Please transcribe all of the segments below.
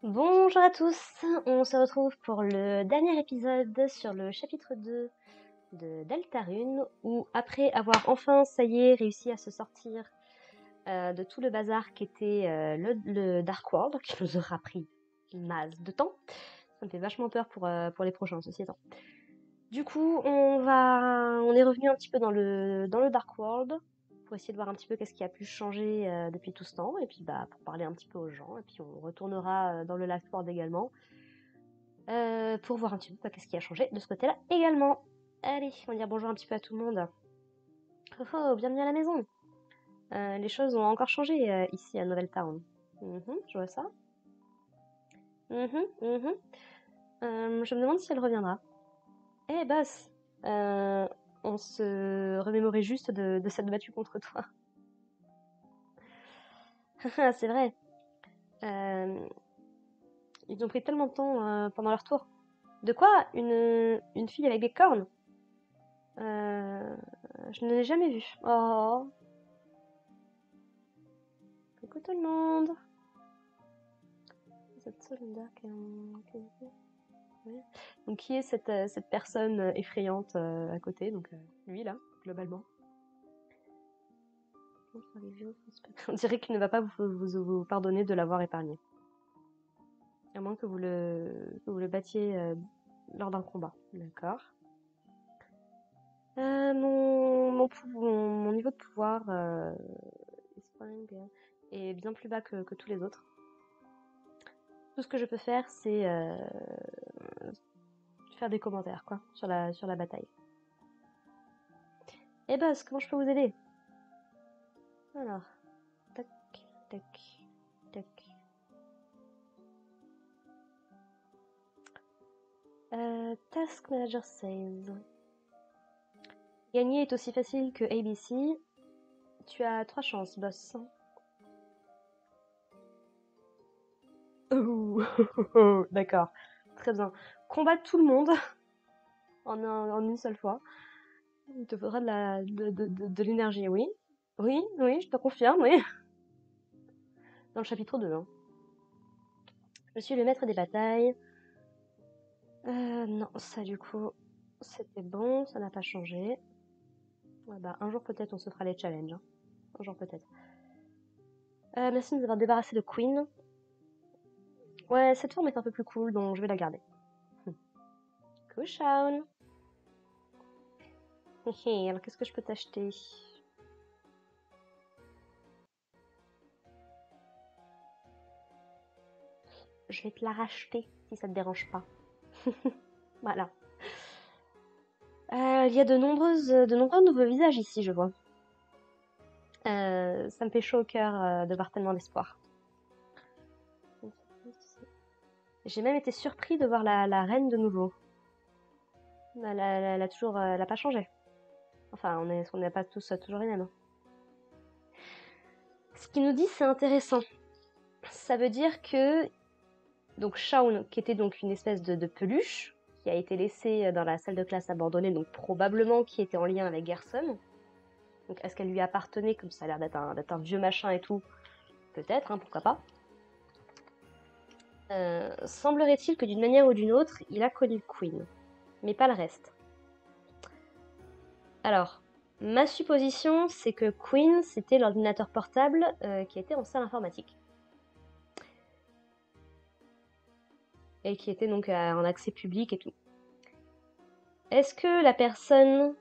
Bonjour à tous, on se retrouve pour le dernier épisode sur le chapitre 2 de Deltarune, où après avoir enfin, ça y est, réussi à se sortir de tout le bazar qu'était le Dark World, qui nous aura pris masse de temps. Ça me fait vachement peur pour les prochains, ceci étant. Du coup, on est revenu un petit peu dans le Dark World, pour essayer de voir un petit peu qu'est-ce qui a pu changer depuis tout ce temps, et puis pour parler un petit peu aux gens, et puis on retournera dans le Last World également, pour voir un petit peu qu'est-ce qui a changé de ce côté-là également. Allez, on va dire bonjour un petit peu à tout le monde. Oh, oh, bienvenue à la maison. Les choses ont encore changé ici à Novel Town. Je vois ça. Je me demande si elle reviendra. Eh Boss, on se remémorait juste de s'être battu contre toi. C'est vrai. Euh, Ils ont pris tellement de temps pendant leur tour. De quoi une fille avec des cornes? euh, Je ne l'ai jamais vue. Oh, coucou tout le monde. Cette Solinda ouais. Donc qui est cette personne effrayante à côté? Donc lui là, globalement. On dirait qu'il ne va pas vous pardonner de l'avoir épargné. À moins que vous le battiez lors d'un combat. D'accord. Mon niveau de pouvoir est bien plus bas que tous les autres. Tout ce que je peux faire, c'est faire des commentaires quoi, sur la bataille. Eh Boss, comment je peux vous aider? Alors, tac, tac, tac. Task Manager says. Gagner est aussi facile que ABC. Tu as 3 chances, boss. Oh, d'accord. Très bien. Combattre tout le monde en une seule fois. Il te faudra de l'énergie, oui. Oui, oui, je te confirme, oui. Dans le chapitre 2. Hein. Je suis le maître des batailles. Non, ça du coup, c'était bon, ça n'a pas changé. Ouais, bah, un jour peut-être on se fera les challenges. Hein. Un jour peut-être. Merci de nous avoir débarrassé de Queen. Ouais, cette forme est un peu plus cool, donc je vais la garder. Kushaun. Hé, alors qu'est-ce que je peux t'acheter? Je vais te la racheter, si ça te dérange pas. Voilà. Il y a de nombreux nouveaux visages ici, je vois. Ça me fait chaud au cœur de voir tellement d'espoir. J'ai même été surpris de voir la reine de nouveau. Elle a pas changé. Enfin, on n'est pas tous toujours les mêmes. Hein. Ce qu'il nous dit, c'est intéressant. Ça veut dire que donc Shaun, qui était donc une espèce de peluche, qui a été laissée dans la salle de classe abandonnée, donc probablement qui était en lien avec Gerson. Donc est-ce qu'elle lui appartenait, comme ça a l'air d'être un vieux machin et tout? Peut-être, hein, pourquoi pas. Semblerait-il que d'une manière ou d'une autre, il a connu Queen, mais pas le reste. Alors, ma supposition, c'est que Queen, c'était l'ordinateur portable qui était en salle informatique. Et qui était donc en accès public et tout. Est-ce que la personne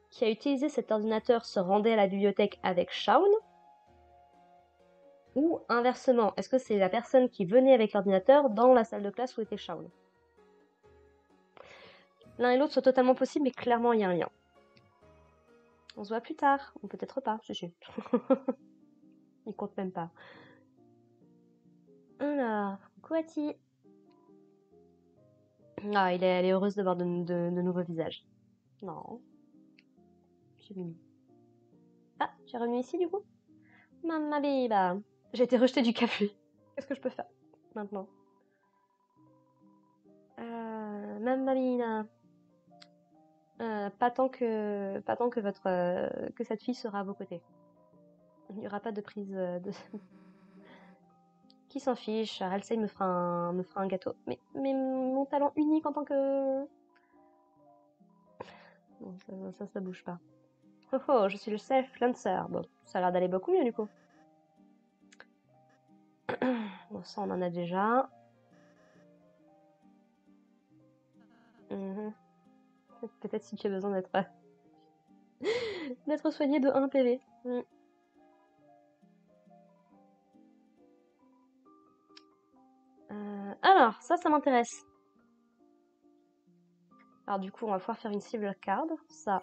qui a utilisé cet ordinateur se rendait à la bibliothèque avec Shaun? Ou inversement, est-ce que c'est la personne qui venait avec l'ordinateur dans la salle de classe où était Shaun? L'un et l'autre sont totalement possibles, mais clairement il y a un lien. On se voit plus tard, ou peut-être pas, je sais. Il compte même pas. Alors, Koati. Ah, elle est heureuse de voir de nouveaux visages. Non. J'ai mis. Ah, j'ai revenu ici du coup? Mamma biba. J'ai été rejetée du café. Qu'est-ce que je peux faire maintenant? Mamma mia. Pas tant que que cette fille sera à vos côtés. Il n'y aura pas de prise de. Qui s'en fiche, Ralsei me fera un gâteau. Mais mon talent unique en tant que... Bon, ça bouge pas. Oh oh, je suis le self-lancer. Bon, ça a l'air d'aller beaucoup mieux du coup. Bon, ça on en a déjà. Peut-être si tu as besoin d'être soigné de 1 PV. Alors, ça m'intéresse. Alors du coup, on va pouvoir faire une cible card. Ça,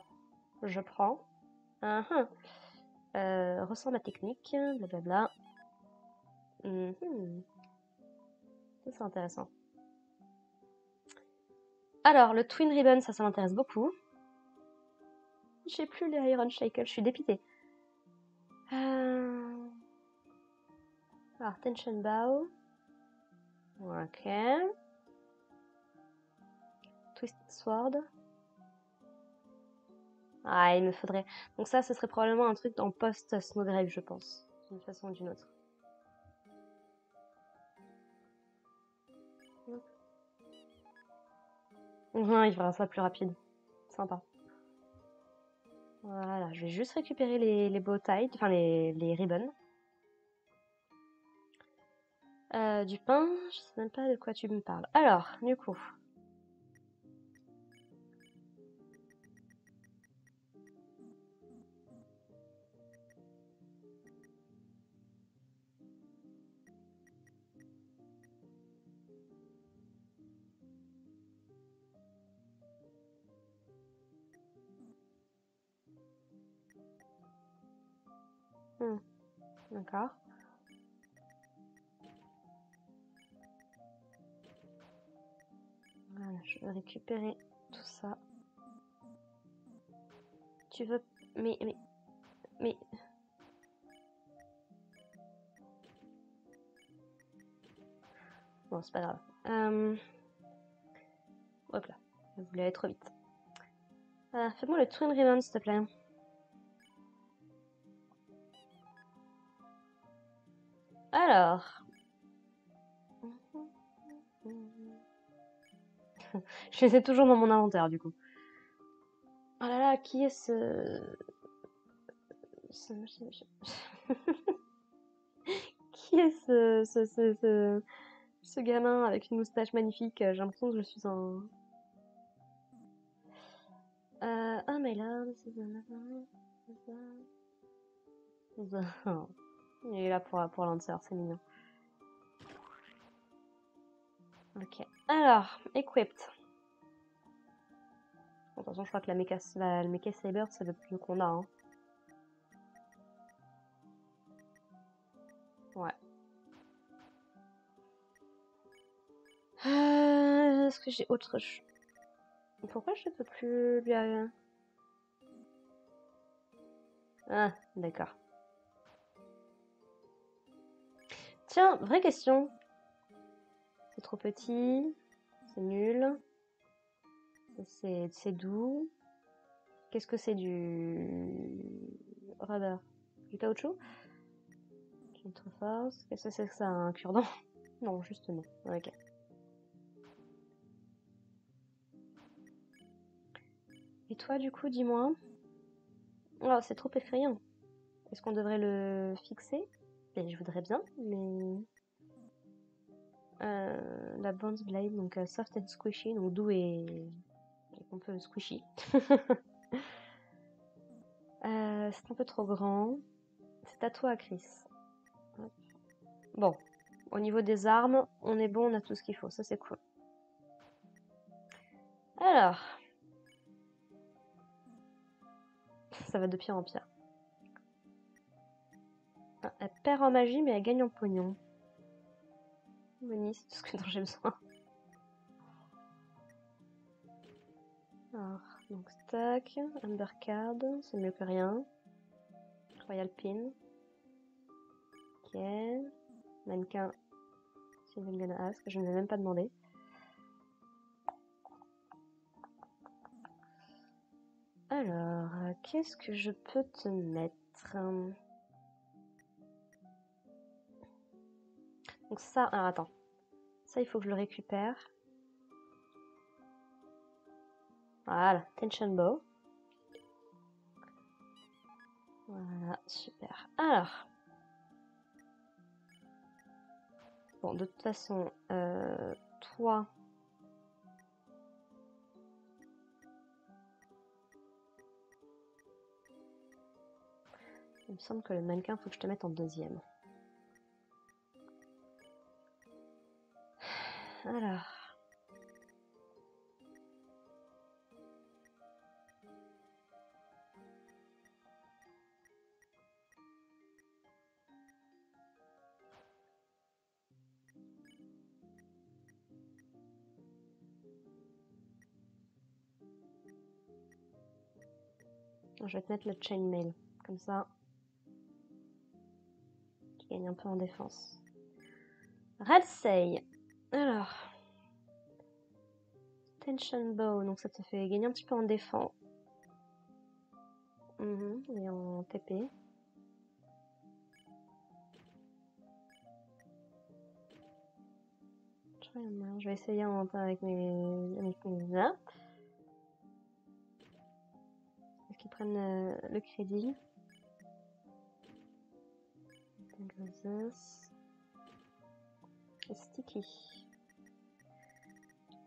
je prends. Ressens ma technique, blablabla. Ça, c'est intéressant. Alors, le Twin Ribbon, ça m'intéresse beaucoup. J'ai plus les Iron Shackle, je suis dépitée. Alors, Tension Bow. Ok. Twisted Sword. Ah, il me faudrait... Donc ça, ce serait probablement un truc en post-Snowgrave, je pense. D'une façon ou d'une autre. Ouais, il fera ça plus rapide. Sympa. Voilà, je vais juste récupérer les bow ties, enfin les ribbons. Du pain, je sais même pas de quoi tu me parles. Alors, du coup. D'accord. Voilà, je vais récupérer tout ça. Tu veux... Mais... Bon, c'est pas grave. Hop là, je voulais aller trop vite. Fais-moi le Twin Ribbon, s'il te plaît. Alors... Je les ai toujours dans mon inventaire, du coup. Oh là là, qui est Qui est ce gamin avec une moustache magnifique? J'ai l'impression que je suis un... Oh my lord, il est là pour Lancer, c'est mignon. Ok, alors, equipped. De toute façon, je crois que le Mecha Saber, c'est le plus qu'on a. Hein. Ouais. Est-ce que j'ai autre chose? Pourquoi je peux plus lui... Ah, d'accord. Tiens, vraie question. C'est trop petit. C'est nul. C'est doux. Qu'est-ce que c'est du... Rubber? Du caoutchouc? Contre force. Qu'est-ce que c'est que ça? Un cure-dent? Non, justement. Ok. Et toi, du coup, dis-moi. Oh, c'est trop effrayant. Est-ce qu'on devrait le fixer? Et je voudrais bien, mais... la Bounce Blade, donc soft and squishy, donc doux et un peu squishy. C'est un peu trop grand. C'est à toi, Chris. Hop. Bon, au niveau des armes, on est bon, on a tout ce qu'il faut, ça c'est cool. Alors, ça va de pire en pire. Ah, elle perd en magie, mais elle gagne en pognon. Bonnie, c'est tout ce dont j'ai besoin. Alors, donc stack, undercard, c'est mieux que rien. Royal pin. Ok. Mannequin. She's gonna ask. Je ne vais même pas demander. Alors, qu'est-ce que je peux te mettre? Donc ça, alors attends. Ça, il faut que je le récupère. Voilà, Tension Bow. Voilà, super. Alors. Bon, de toute façon, toi... Il me semble que le mannequin, faut que je te mette en deuxième. Alors... Je vais te mettre le chainmail, comme ça, tu gagnes un peu en défense. Ralsei. Alors... Tension Bow, donc ça te fait gagner un petit peu en défense. Et en TP. Je vais essayer en avec mes là. Est-ce qu'ils prennent le crédit? Sticky.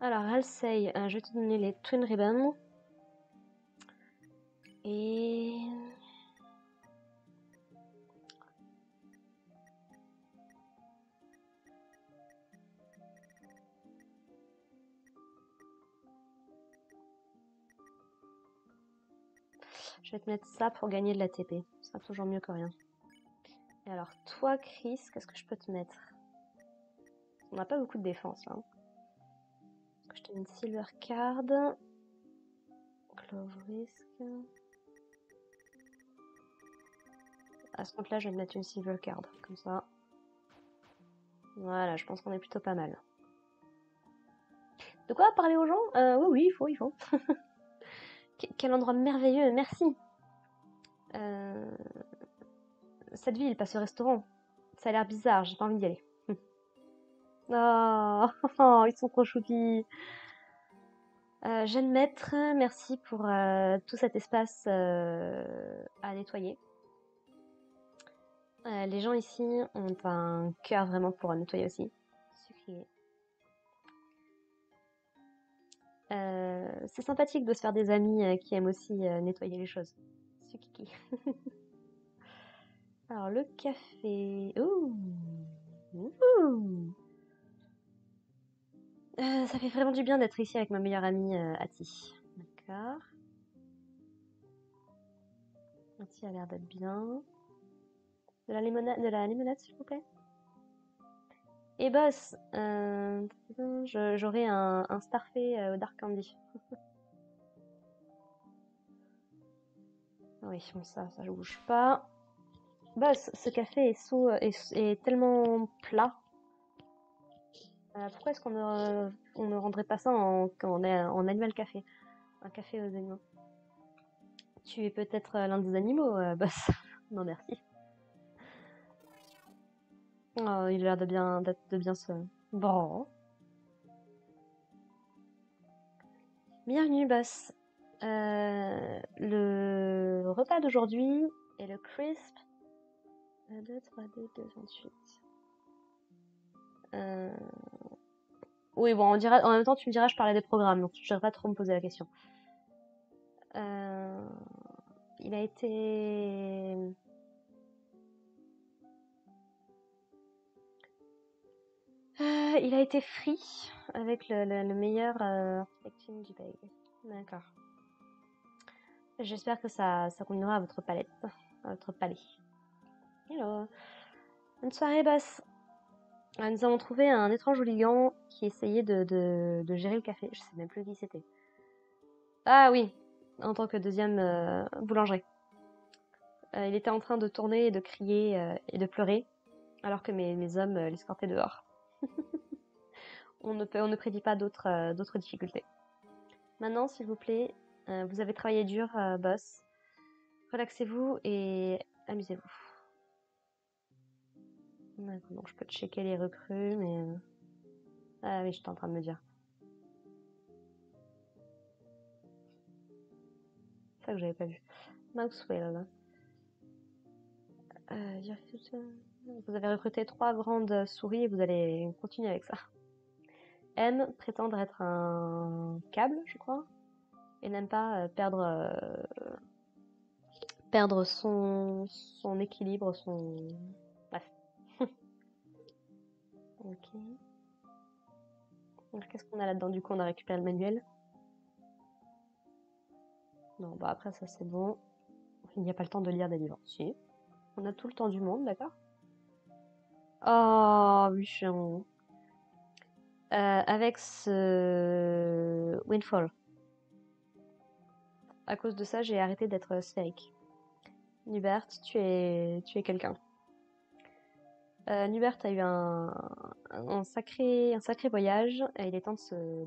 Alors, Halsey, je vais te donner les Twin Ribbon. Et... je vais te mettre ça pour gagner de la TP. Ce sera toujours mieux que rien. Et alors, toi, Chris, qu'est-ce que je peux te mettre? On n'a pas beaucoup de défense, là. Est-ce que je te mets une Silver Card? Clove Risk. À ce compte-là, je vais te mettre une Silver Card, comme ça. Voilà, je pense qu'on est plutôt pas mal. De quoi parler aux gens? Oui, il faut. Quel endroit merveilleux, merci. Cette ville passe au restaurant. Ça a l'air bizarre, j'ai pas envie d'y aller. Oh, ils sont trop choupis. Jeune maître, merci pour tout cet espace à nettoyer. Les gens ici ont un cœur vraiment pour nettoyer aussi. Sucrier. C'est sympathique de se faire des amis qui aiment aussi nettoyer les choses. Sukiki. Alors, le café. Ouh. Ouh. Ça fait vraiment du bien d'être ici avec ma meilleure amie Ati. D'accord. Ati a l'air d'être bien. De la limonade s'il vous plaît. Et boss, j'aurai un Starfait au Dark Candy. Oui, bon ça je bouge pas. Boss, ce café est tellement plat. Pourquoi est-ce qu'on ne rendrait pas ça en animal café? Un café aux animaux. Tu es peut-être l'un des animaux, boss. Non merci. Oh, il a l'air de bien se... Bon. Bienvenue, boss. Le repas d'aujourd'hui est le crisp 2, 3D, 2, 28. Oui, bon, on dira, en même temps, tu me diras, je parlais des programmes, donc je ne pas trop me poser la question. Il a été... il a été free avec le meilleur architecture du pays. D'accord. J'espère que ça conviendra à votre palette, à votre palais. Hello. Bonne soirée, boss. Nous avons trouvé un étrange hooligan qui essayait de gérer le café. Je sais même plus qui c'était. Ah oui, en tant que deuxième boulangerie. Il était en train de tourner et de crier et de pleurer, alors que mes hommes l'escortaient dehors. On ne prédit pas d'autres difficultés. Maintenant, s'il vous plaît, vous avez travaillé dur, boss. Relaxez-vous et amusez-vous. D'accord, donc je peux checker les recrues, mais... Ah oui, j'étais en train de me dire. C'est ça que j'avais pas vu. Mousewell. Vous avez recruté 3 grandes souris et vous allez continuer avec ça. M prétendre être un câble, je crois, et n'aime pas perdre son équilibre, son... Bref. Ok. Donc, qu'est-ce qu'on a là-dedans? Du coup, on a récupéré le manuel. Non, bah après, ça c'est bon. Il n'y a pas le temps de lire des livres. Si. On a tout le temps du monde, d'accord? Oh, Bûcheron. Avec ce Windfall. À cause de ça, j'ai arrêté d'être sphérique. Nubert, tu es quelqu'un. Nubert a eu un sacré voyage et il est temps de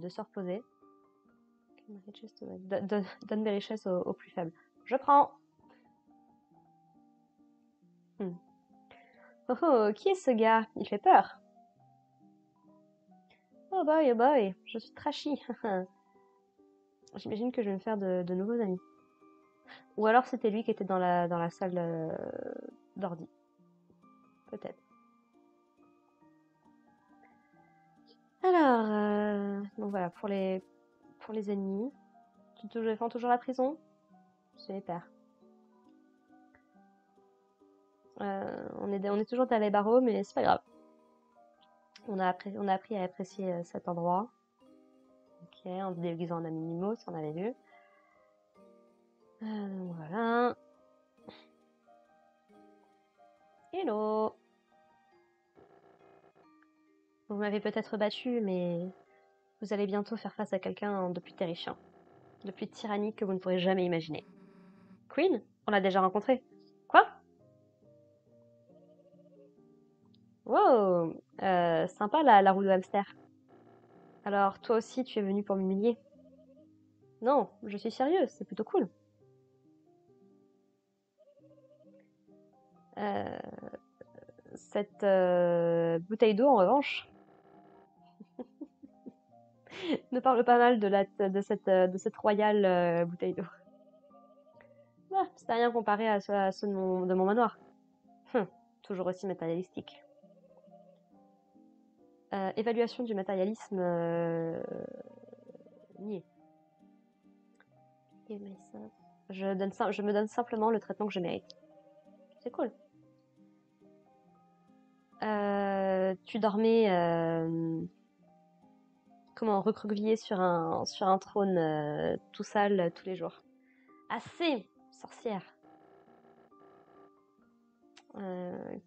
se reposer. Donne des richesses aux plus faibles. Je prends. Hmm. Oh oh, qui est ce gars? Il fait peur. Oh boy, je suis trashy. J'imagine que je vais me faire de nouveaux amis. Ou alors c'était lui qui était dans la salle d'ordi. Peut-être. Alors, donc voilà, pour les ennemis. Tu défends toujours la prison? Super. On est toujours dans les barreaux, mais c'est pas grave. On a appris à apprécier cet endroit. Ok, en se déguisant en animaux, ça on avait vu. Voilà. Hello! Vous m'avez peut-être battu, mais vous allez bientôt faire face à quelqu'un de plus terrifiant, de plus tyrannique que vous ne pourrez jamais imaginer. Queen? On l'a déjà rencontré. Quoi? Wow! Sympa la roue de hamster. Alors, toi aussi, tu es venu pour m'humilier? Non, je suis sérieuse, c'est plutôt cool. Euh, cette bouteille d'eau, en revanche, ne parle pas mal de cette royale bouteille d'eau. Ah, c'est rien comparé à ceux de mon manoir. Toujours aussi matérialistique. Évaluation du matérialisme nié. Je me donne simplement le traitement que je mérite. C'est cool. Tu dormais recroquevillé sur un trône tout sale tous les jours. Assez, sorcière.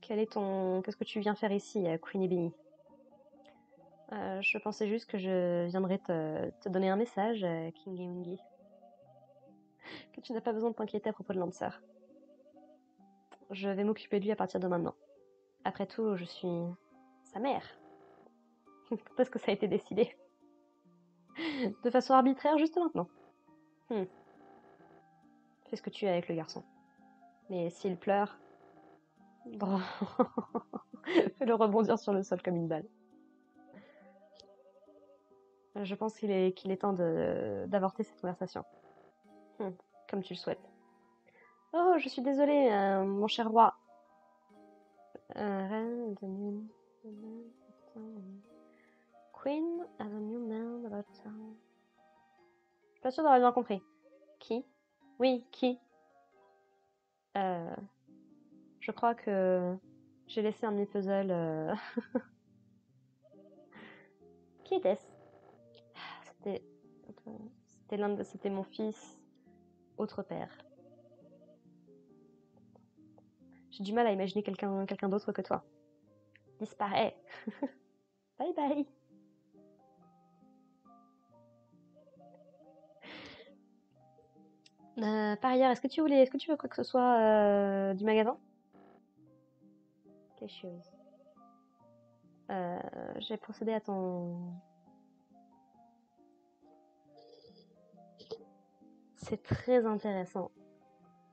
Qu'est-ce que tu viens faire ici, Queenie Beanie? Je pensais juste que je viendrais te donner un message, Kingy Wingy. Que tu n'as pas besoin de t'inquiéter à propos de Lancer. Je vais m'occuper de lui à partir de maintenant. Après tout, je suis sa mère. Quand est-ce que ça a été décidé? De façon arbitraire, juste maintenant. Fais ce que tu veux avec le garçon. Mais s'il pleure, bon, fais-le rebondir sur le sol comme une balle. Je pense qu'il est temps d'avorter cette conversation. Comme tu le souhaites. Oh, je suis désolée, mon cher roi. Queen has a new man about town. Je suis pas sûre d'avoir bien compris. Qui? Oui, qui? Je crois que j'ai laissé un de mes puzzles. Qui était-ce? C'était, c'était mon fils, autre père. J'ai du mal à imaginer quelqu'un d'autre que toi. Disparaît. Bye bye. Par ailleurs, est-ce que tu veux quoi que ce soit du magasin? Quelque chose. J'ai procédé à ton... C'est très intéressant.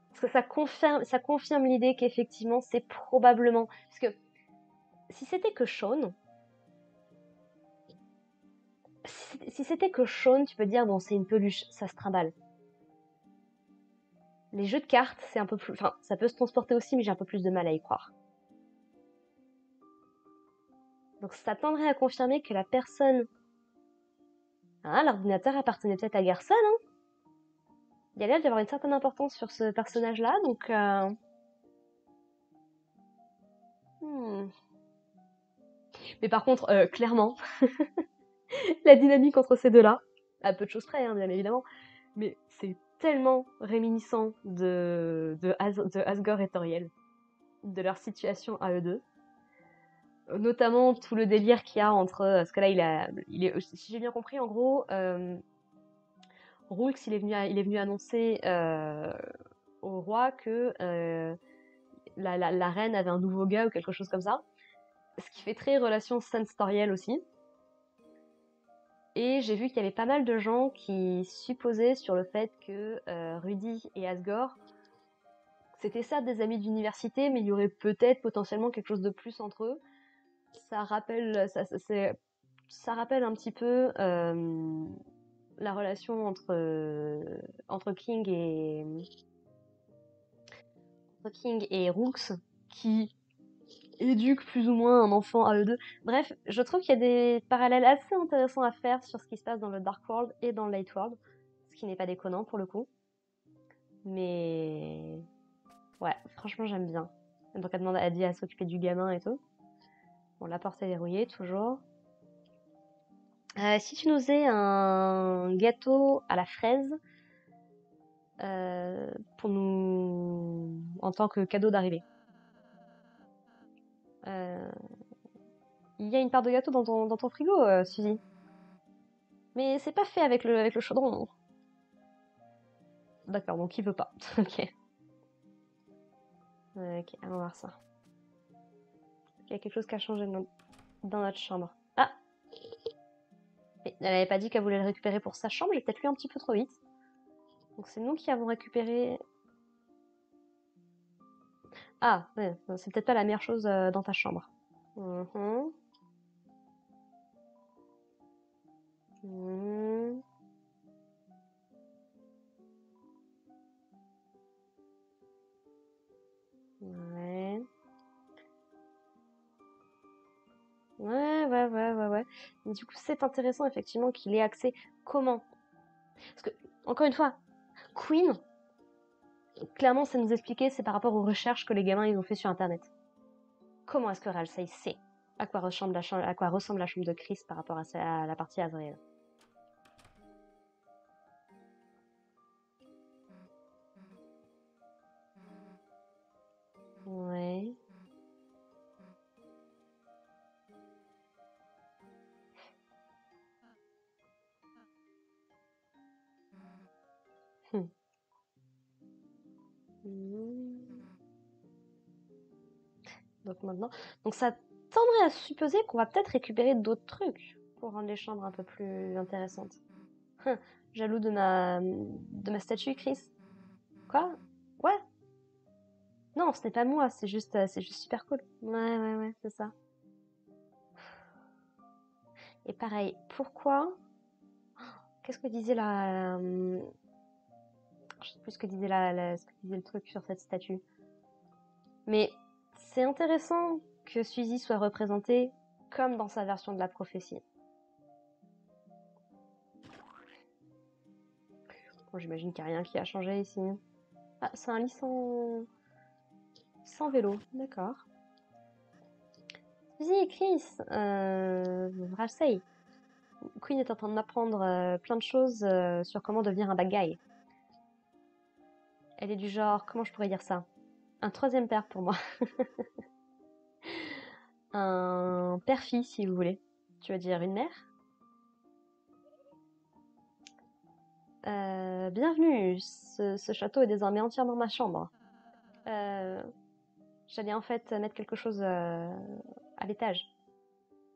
Parce que ça confirme l'idée qu'effectivement, c'est probablement... Parce que si c'était que Sean, si c'était que Sean, tu peux dire, bon, c'est une peluche, ça se trimballe. Les jeux de cartes, c'est un peu plus... Enfin, ça peut se transporter aussi, mais j'ai un peu plus de mal à y croire. Donc ça tendrait à confirmer que la personne... Ah, l'ordinateur appartenait peut-être à Garson, hein. Il y a l'air d'y avoir une certaine importance sur ce personnage-là, donc... Mais par contre, clairement, la dynamique entre ces deux-là, à peu de choses près, hein, bien évidemment, mais c'est tellement réminiscent de Asgore et Toriel, de leur situation à eux deux. Notamment tout le délire qu'il y a entre... Parce que là, si j'ai bien compris, en gros, Roulx, il est venu annoncer au roi que la reine avait un nouveau gars ou quelque chose comme ça. Ce qui fait très relation sensorielle aussi. Et j'ai vu qu'il y avait pas mal de gens qui supposaient sur le fait que Rudy et Asgore, c'était ça des amis d'université, mais il y aurait peut-être potentiellement quelque chose de plus entre eux. Ça rappelle, ça rappelle un petit peu la relation entre King et Roux, qui éduquent plus ou moins un enfant à eux deux. Bref, je trouve qu'il y a des parallèles assez intéressants à faire sur ce qui se passe dans le Dark World et dans le Light World, ce qui n'est pas déconnant pour le coup. Mais ouais, franchement j'aime bien. Donc elle dit à s'occuper du gamin et tout. Bon, la porte est verrouillée toujours. Si tu nous faisais un gâteau à la fraise pour nous en tant que cadeau d'arrivée. Il y a une part de gâteau dans ton frigo, Suzy. Mais c'est pas fait avec le chaudron, non. D'accord, donc il veut pas. Ok. Ok, allons voir ça. Il y a quelque chose qui a changé dans notre chambre. Ah! Mais elle avait pas dit qu'elle voulait le récupérer pour sa chambre, j'ai peut-être lu un petit peu trop vite. Donc c'est nous qui avons récupéré... Ah, ouais, c'est peut-être pas la meilleure chose dans ta chambre. Mhm. Mhm. Ouais. Ouais. Mais du coup, c'est intéressant effectivement qu'il ait accès. Comment? Parce que, encore une fois, Queen, clairement, ça nous expliquait, c'est par rapport aux recherches que les gamins ils ont fait sur Internet. Comment est-ce que Ralsei sait à quoi ressemble la chambre de Chris par rapport à la partie Azrael? Ouais. Hmm. Hmm. Donc maintenant, donc ça tendrait à supposer qu'on va peut-être récupérer d'autres trucs pour rendre les chambres un peu plus intéressantes. Jaloux de ma statue, Chris. Quoi? Ouais. Non, ce n'est pas moi, c'est juste super cool. Ouais, c'est ça. Et pareil, pourquoi? Qu'est-ce que disait je sais plus ce que disait ce que disait le truc sur cette statue. Mais c'est intéressant que Suzy soit représentée comme dans sa version de la prophétie. Bon, j'imagine qu'il n'y a rien qui a changé ici. Ah, c'est un lit sans vélo, d'accord. Suzy et Chris, Ralsei. Queen est en train d'apprendre plein de choses sur comment devenir un bad guy. Elle est du genre, comment je pourrais dire ça? Un troisième père pour moi. Un père-fille, si vous voulez. Tu veux dire une mère? Bienvenue, ce château est désormais entièrement ma chambre. J'allais en fait mettre quelque chose à l'étage.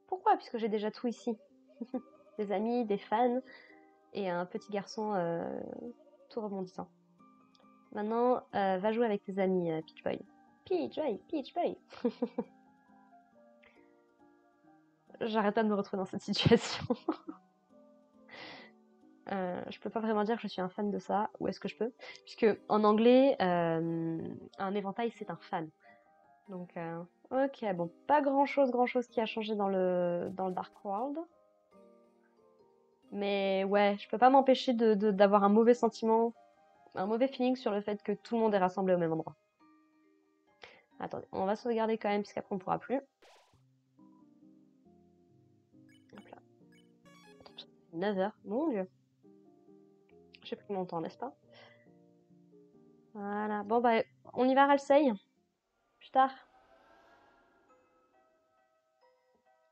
Pourquoi? Puisque j'ai déjà tout ici. Des amis, des fans et un petit garçon tout rebondissant. Maintenant, va jouer avec tes amis, Peach Boy. Peach Boy. J'arrête pas de me retrouver dans cette situation. Je peux pas vraiment dire que je suis un fan de ça, ou est-ce que je peux? Puisque en anglais, un éventail c'est un fan. Donc, ok, bon, pas grand chose qui a changé dans le Dark World. Mais ouais, je peux pas m'empêcher d'avoir un mauvais sentiment, un mauvais feeling sur le fait que tout le monde est rassemblé au même endroit. Attendez, on va sauvegarder quand même, puisqu'après on pourra plus. Hop là. 9 heures, mon dieu. J'ai pris mon temps, n'est-ce pas? Voilà, bon bah, on y va, Ralsei. Plus tard.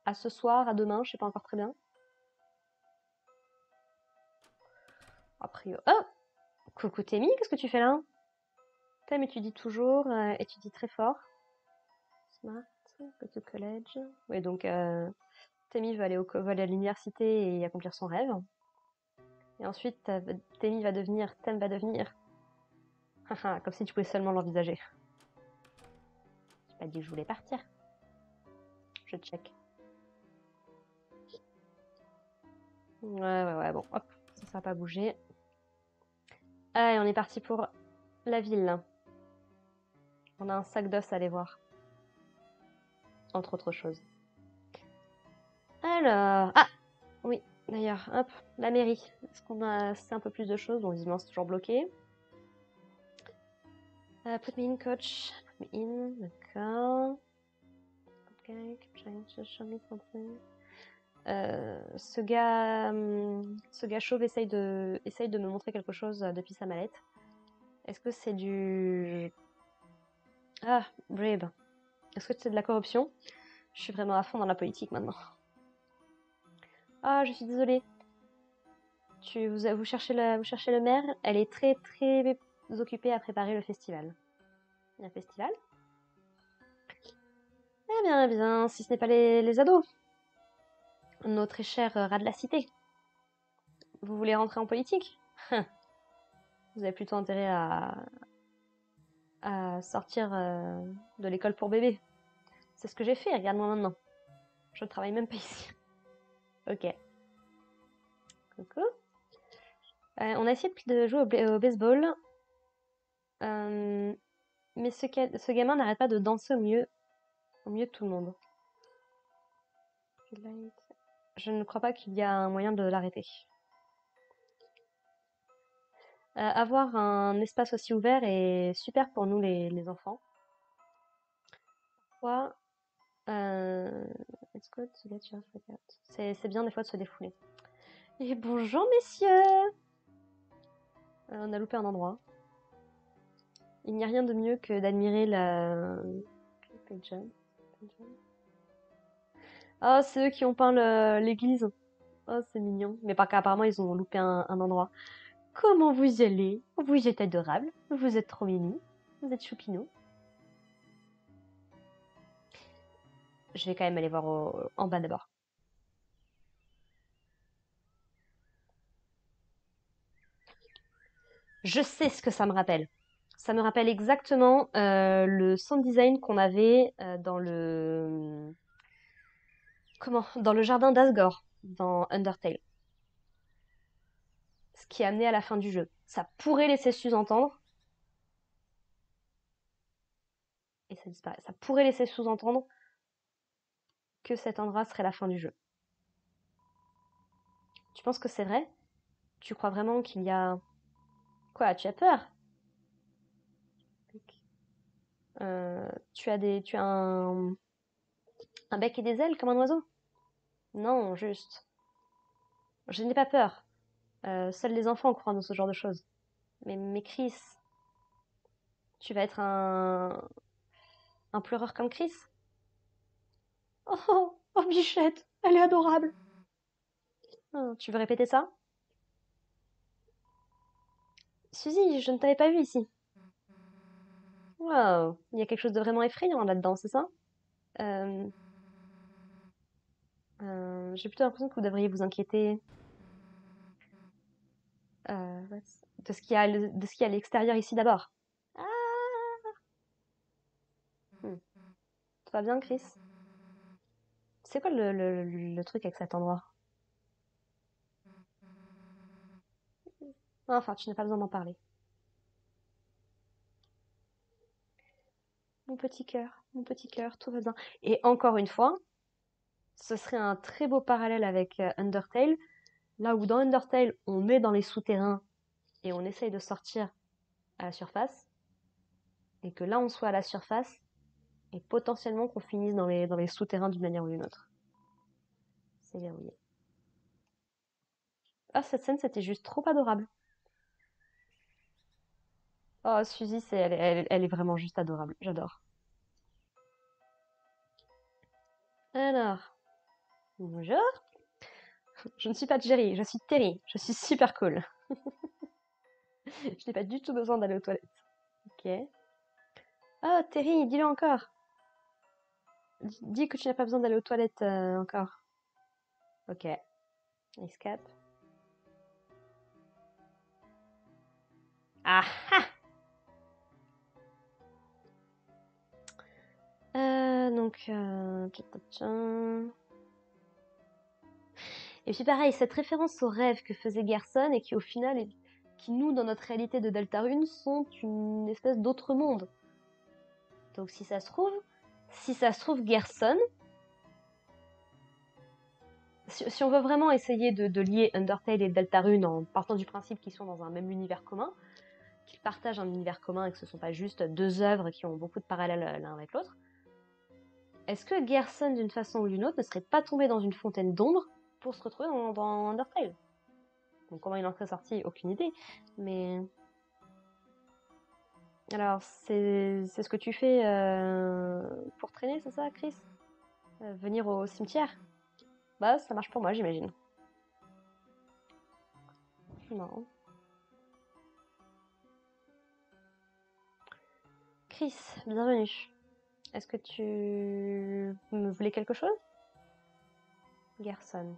À ce soir, à demain, je sais pas encore très bien. A priori. Oh! Coucou Temi, qu'est-ce que tu fais là? Thème étudie toujours, étudie très fort. Smart, go to college. Oui, donc Temi veut veut aller à l'université et accomplir son rêve. Et ensuite, Temi va devenir, Thème va devenir. Haha, comme si tu pouvais seulement l'envisager. J'ai pas dit que je voulais partir. Je check. Ouais, bon, hop, ça va pas bouger. Allez, on est parti pour la ville. On a un sac d'os à aller voir. Entre autres choses. Alors, ah oui, d'ailleurs, hop, la mairie. Est-ce qu'on a assez un peu plus de choses? Bon, visiblement, c'est toujours bloqué. Put me in, coach. Put me in, d'accord. Okay, keep trying to show me something. Ce gars chauve essaye de me montrer quelque chose depuis sa mallette. Est-ce que c'est du... Ah, Brave. Est-ce que c'est de la corruption? Je suis vraiment à fond dans la politique maintenant. Ah, je suis désolée. Vous cherchez le maire. Elle est très occupée à préparer le festival. Il y a un festival? Eh bien, si ce n'est pas les ados. Nos très chers rats de la cité. Vous voulez rentrer en politique? Vous avez plutôt intérêt à sortir de l'école pour bébés. C'est ce que j'ai fait, regarde-moi maintenant. Je ne travaille même pas ici. Ok. Coucou. On a essayé de jouer au baseball. Mais ce gamin n'arrête pas de danser au milieu de tout le monde. Je ne crois pas qu'il y a un moyen de l'arrêter. Avoir un espace aussi ouvert est super pour nous les enfants. Parfois, c'est bien des fois de se défouler. Et bonjour messieurs! On a loupé un endroit. Il n'y a rien de mieux que d'admirer la... Oh, c'est eux qui ont peint l'église. Oh, c'est mignon. Mais par contre, apparemment, ils ont loupé un endroit. Comment vous allez? Vous êtes adorable. Vous êtes trop mimi. Vous êtes choupinou. Je vais quand même aller voir en bas d'abord. Je sais ce que ça me rappelle. Ça me rappelle exactement le sound design qu'on avait dans le... Comment? Dans le jardin d'Asgore, dans Undertale. Ce qui est amené à la fin du jeu. Ça pourrait laisser sous-entendre. Et ça disparaît. Ça pourrait laisser sous-entendre que cet endroit serait la fin du jeu. Tu penses que c'est vrai? Tu crois vraiment qu'il y a... Quoi, tu as peur? Tu as un bec et des ailes comme un oiseau? Non, juste. Je n'ai pas peur. Seuls les enfants croient dans ce genre de choses. Mais Chris, tu vas être un pleureur comme Chris? Oh, Bichette, elle est adorable. Oh, tu veux répéter ça? Suzy, je ne t'avais pas vu ici. Wow, il y a quelque chose de vraiment effrayant là-dedans, c'est ça? Euh, j'ai plutôt l'impression que vous devriez vous inquiéter de ce qu'il y a, de ce qu'il y a à l'extérieur ici d'abord. Ah, hmm. Tout va bien, Chris? C'est quoi le truc avec cet endroit? Enfin, tu n'as pas besoin d'en parler. Mon petit cœur, tout va bien. Et encore une fois, ce serait un très beau parallèle avec Undertale, là où dans Undertale, on est dans les souterrains et on essaye de sortir à la surface, et que là, on soit à la surface, et potentiellement qu'on finisse dans les souterrains d'une manière ou d'une autre. C'est verrouillé. Ah, cette scène, c'était juste trop adorable. Oh, Suzy, elle est vraiment juste adorable. J'adore. Alors, bonjour. Je ne suis pas Jerry, je suis Terry. Je suis super cool. Je n'ai pas du tout besoin d'aller aux toilettes. Ok. Ah, Terry, dis-le encore. Dis que tu n'as pas besoin d'aller aux toilettes encore. Ok. Escape. Ah ah. Donc, et puis pareil, cette référence au rêve que faisait Gerson et qui au final, qui nous, dans notre réalité de Deltarune, sont une espèce d'autre monde. Donc si ça se trouve Gerson, si on veut vraiment essayer de lier Undertale et Deltarune en partant du principe qu'ils sont dans un même univers commun, qu'ils partagent un univers commun et que ce ne sont pas juste deux œuvres qui ont beaucoup de parallèles l'un avec l'autre, est-ce que Gerson, d'une façon ou d'une autre, ne serait pas tombé dans une fontaine d'ombre pour se retrouver dans Undertale? Donc comment il en serait sorti, aucune idée, mais... Alors, c'est ce que tu fais pour traîner, c'est ça, Chris? Venir au cimetière? Bah, ça marche pour moi, j'imagine. Non. Chris, bienvenue. Est-ce que tu me voulais quelque chose? Gerson.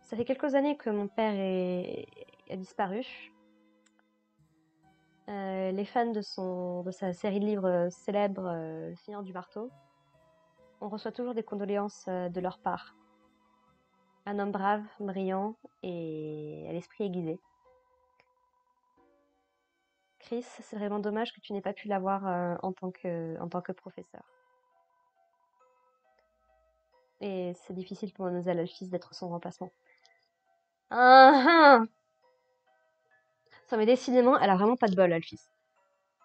Ça fait quelques années que mon père a disparu. Les fans de sa série de livres célèbre, Le Seigneur du Marteau, on reçoit toujours des condoléances de leur part. Un homme brave, brillant et à l'esprit aiguisé. Chris, c'est vraiment dommage que tu n'aies pas pu l'avoir en tant que professeur. Et c'est difficile pour Mademoiselle Alphys d'être son remplacement. Ah ah! Ça, mais décidément, elle a vraiment pas de bol, Alphys.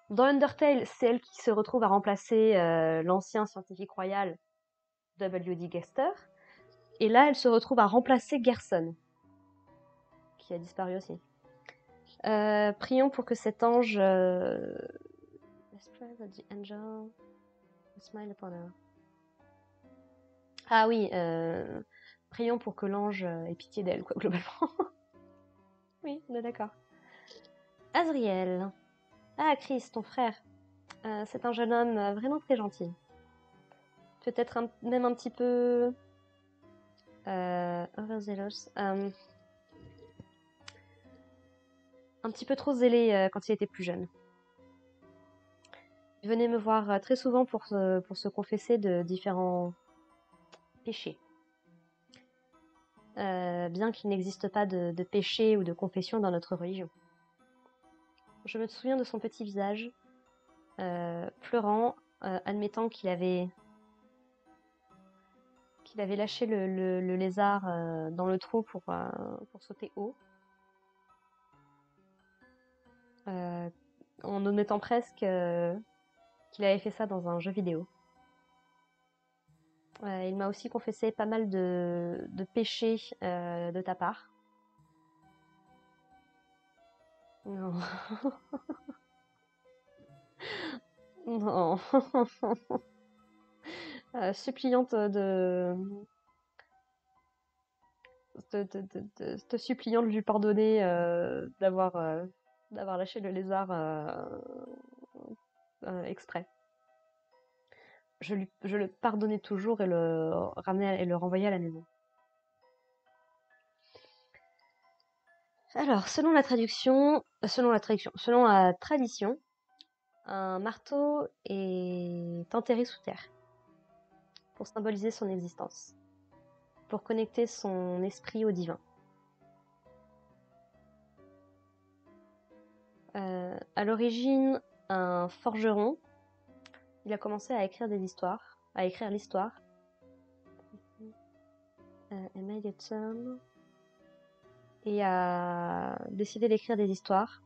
Dans Undertale, c'est elle qui se retrouve à remplacer l'ancien scientifique royal W.D. Gester. Et là, elle se retrouve à remplacer Gerson, qui a disparu aussi. Prions pour que cet ange... Let's pray that the angel smile upon her. Ah oui, prions pour que l'ange ait pitié d'elle, quoi, globalement. Oui, on est d'accord. Azriel. Ah, Chris, ton frère. C'est un jeune homme vraiment très gentil. Peut-être même un petit peu... overzealous. Un petit peu trop zélé quand il était plus jeune. Il venait me voir très souvent pour se confesser de différents péchés. Bien qu'il n'existe pas de péché ou de confession dans notre religion. Je me souviens de son petit visage, pleurant, admettant qu'il avait lâché le lézard dans le trou pour sauter haut. En admettant presque qu'il avait fait ça dans un jeu vidéo. Il m'a aussi confessé pas mal de péchés de ta part. Non. Non. Suppliante te suppliant de lui pardonner d'avoir lâché le lézard exprès. Je le pardonnais toujours et le ramenais et le renvoyais à la maison. Alors, selon la tradition, un marteau est enterré sous terre. pour symboliser son existence, pour connecter son esprit au divin. À l'origine, un forgeron, il a commencé à écrire l'histoire. Et a décidé d'écrire des histoires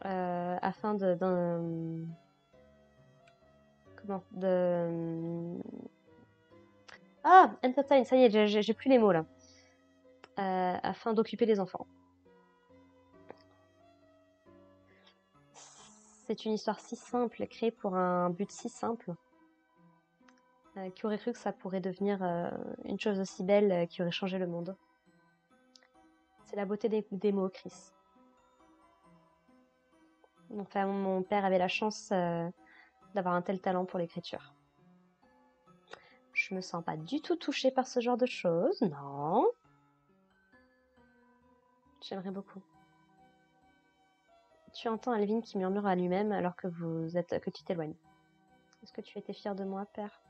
afin entertain, ça y est, j'ai plus les mots là. Afin d'occuper les enfants. C'est une histoire si simple, créée pour un but si simple. Qui aurait cru que ça pourrait devenir une chose aussi belle qui aurait changé le monde. C'est la beauté des mots, Chris. Enfin, mon père avait la chance d'avoir un tel talent pour l'écriture. Je me sens pas du tout touchée par ce genre de choses, non. J'aimerais beaucoup. Tu entends Alvin qui murmure à lui-même alors que tu t'éloignes. Est-ce que tu étais fier de moi, père?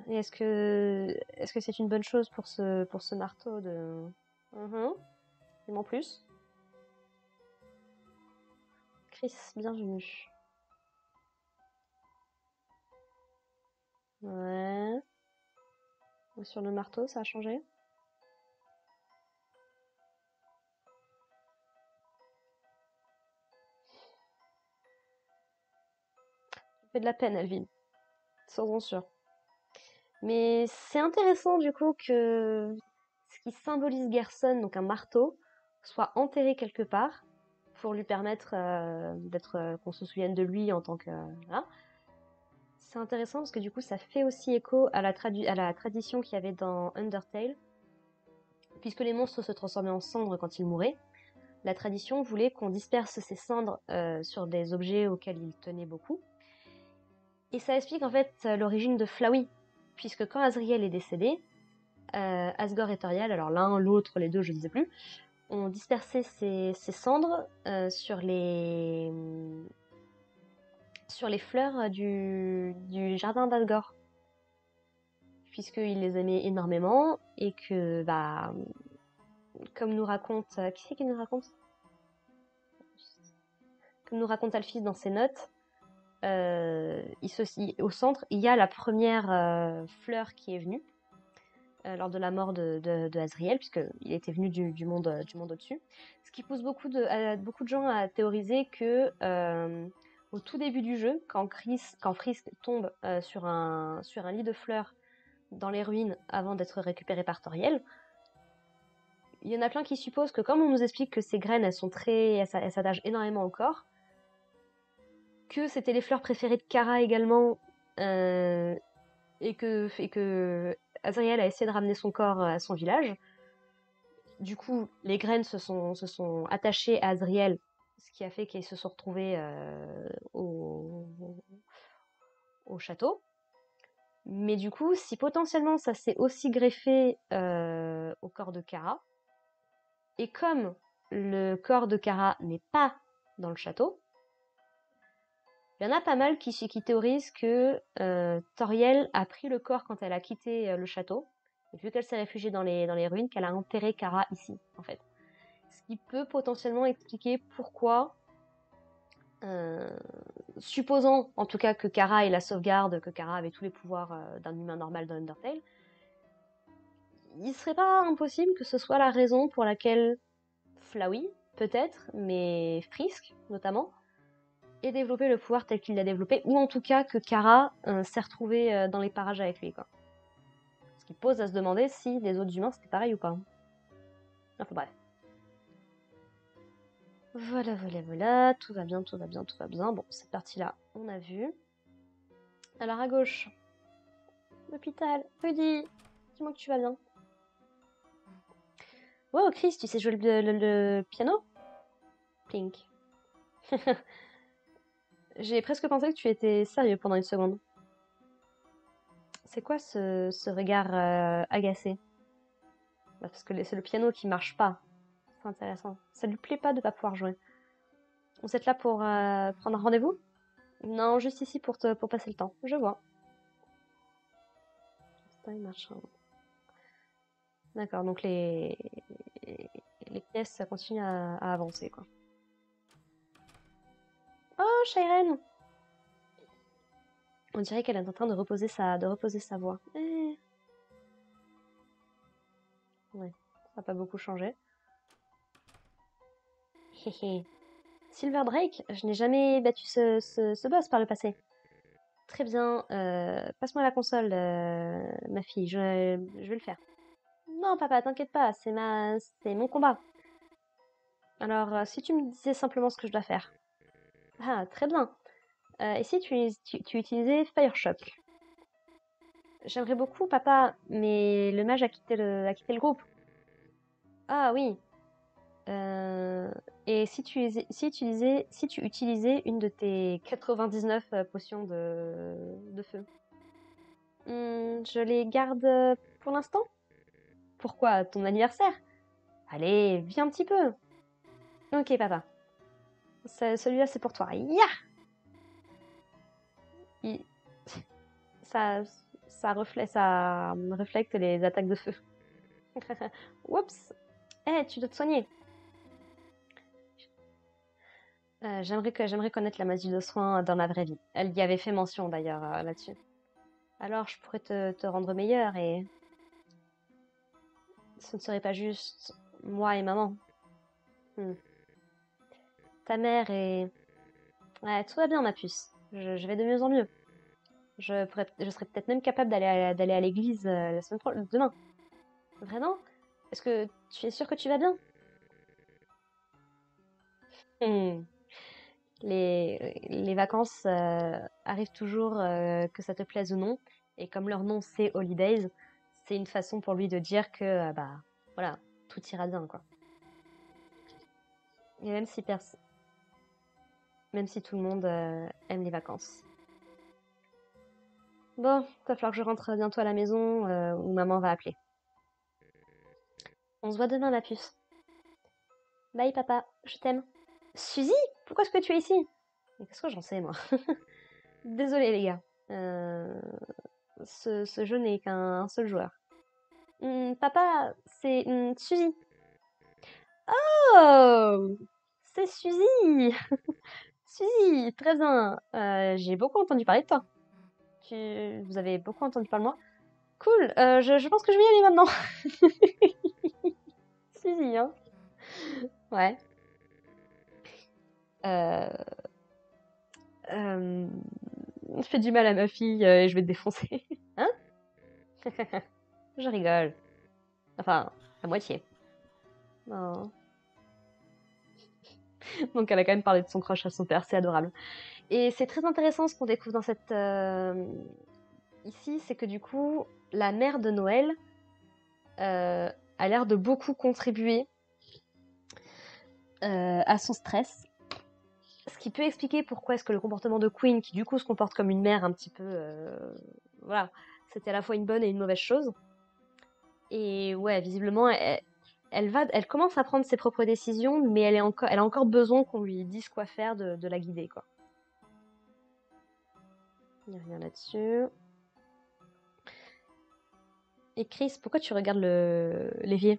Et est-ce que c'est une bonne chose pour ce marteau de... Dis-moi plus. Chris, bienvenue. Ouais. Sur le marteau, ça a changé? Tu fais de la peine, Alvin. Sois-en sûr. Mais c'est intéressant du coup que ce qui symbolise Gerson, donc un marteau, soit enterré quelque part pour lui permettre qu'on se souvienne de lui en tant que... Voilà. C'est intéressant parce que du coup ça fait aussi écho à la tradition qu'il y avait dans Undertale. Puisque les monstres se transformaient en cendres quand ils mouraient, la tradition voulait qu'on disperse ces cendres sur des objets auxquels ils tenaient beaucoup. Et ça explique en fait l'origine de Flowey, puisque quand Azriel est décédé, Asgore et Toriel, alors l'un, l'autre, les deux, je ne sais plus, ont dispersé ces cendres sur les fleurs du jardin d'Asgore. Puisqu'il les aimait énormément et que, comme nous raconte... qui c'est qui nous raconte? Comme nous raconte Alphys dans ses notes, au centre, il y a la première fleur qui est venue lors de la mort de Azriel, puisqu'il était venu du monde au-dessus. Ce qui pousse beaucoup de gens à théoriser que au tout début du jeu, quand Frisk tombe sur un lit de fleurs dans les ruines avant d'être récupéré par Toriel, il y en a plein qui supposent que comme on nous explique que ces graines, elles s'attachent énormément au corps, que c'était les fleurs préférées de Kara également, et que Azriel a essayé de ramener son corps à son village. Du coup, les graines se sont attachées à Azriel, ce qui a fait qu'ils se sont retrouvés au château. Mais du coup, si potentiellement ça s'est aussi greffé au corps de Kara, et comme le corps de Kara n'est pas dans le château, il y en a pas mal qui théorisent que Toriel a pris le corps quand elle a quitté le château, et vu qu'elle s'est réfugiée dans les ruines, qu'elle a enterré Kara ici, en fait. Ce qui peut potentiellement expliquer pourquoi, supposant en tout cas que Kara ait la sauvegarde, que Kara avait tous les pouvoirs d'un humain normal dans Undertale, il serait pas impossible que ce soit la raison pour laquelle Flowey, peut-être, mais Frisk notamment, ait développé le pouvoir tel qu'il l'a développé, ou en tout cas que Kara s'est retrouvée dans les parages avec lui, quoi. Ce qui pose à se demander si les autres humains c'était pareil ou pas. Enfin bref. Voilà, tout va bien. Bon, cette partie-là, on a vu. Alors à gauche, l'hôpital. Rudy, dis-moi que tu vas bien. Wow, Chris, tu sais jouer le piano? Pink. J'ai presque pensé que tu étais sérieux pendant une seconde. C'est quoi ce regard agacé? Parce que c'est le piano qui marche pas. C'est intéressant. Ça lui plaît pas de pas pouvoir jouer. Vous êtes là pour prendre un rendez-vous? Non, juste ici pour passer le temps. Je vois. Style marchand. D'accord, donc les pièces ça continue à avancer, quoi. Oh, Shairen! On dirait qu'elle est en train de reposer sa voix. Ouais, ça n'a pas beaucoup changé. Héhé. Silver Drake, je n'ai jamais battu ce boss par le passé. Très bien, passe-moi la console, ma fille, je vais le faire. Non, papa, t'inquiète pas, c'est mon combat. Alors, si tu me disais simplement ce que je dois faire. Ah, très bien. Et si tu utilisais Fire Shock? J'aimerais beaucoup, papa, mais le mage a quitté le groupe. Ah oui. Euh, et si tu utilisais une de tes 99 potions de feu? Je les garde pour l'instant? Pourquoi? Ton anniversaire? Allez, viens un petit peu. Ok, papa. Celui-là, c'est pour toi. Ya! Il- Ça, ça reflète les attaques de feu. Oups! Eh, tu dois te soigner. J'aimerais connaître la magie de soin dans la vraie vie. Elle y avait fait mention d'ailleurs là-dessus. Alors je pourrais te rendre meilleur et ce ne serait pas juste moi et maman. Hmm. Ta mère et... Ouais, tout va bien ma puce. Je vais de mieux en mieux. Je serais peut-être même capable d'aller à l'église demain. Vraiment? Est-ce que tu es sûr que tu vas bien? Hmm. Les vacances arrivent toujours que ça te plaise ou non. Et comme leur nom c'est Holidays, c'est une façon pour lui de dire que bah voilà, tout ira bien quoi. Et même si tout le monde aime les vacances. Bon, va falloir que je rentre bientôt à la maison où maman va appeler. On se voit demain la puce. Bye papa, je t'aime. Suzy, pourquoi est-ce que tu es ici? Mais qu'est-ce que j'en sais moi? Désolée les gars. Ce jeu n'est qu'un seul joueur. Papa, c'est Suzy. Oh! C'est Suzy! Suzy, très bien. J'ai beaucoup entendu parler de toi. Vous avez beaucoup entendu parler de moi. Cool, je pense que je vais y aller maintenant. Suzy, hein. Ouais. Euh, euh, je fais du mal à ma fille et je vais te défoncer. Hein? Je rigole. Enfin, à moitié. Non. Donc elle a quand même parlé de son crush à son père, c'est adorable. Et c'est très intéressant ce qu'on découvre dans cette... Ici, c'est que du coup, la mère de Noël a l'air de beaucoup contribuer à son stress. Ce qui peut expliquer pourquoi est-ce que le comportement de Queen, qui du coup se comporte comme une mère un petit peu... voilà, c'était à la fois une bonne et une mauvaise chose. Et ouais, visiblement, elle commence à prendre ses propres décisions, mais elle a encore besoin qu'on lui dise quoi faire, de la guider, quoi. Il n'y a rien là-dessus. Et Chris, pourquoi tu regardes l'évier?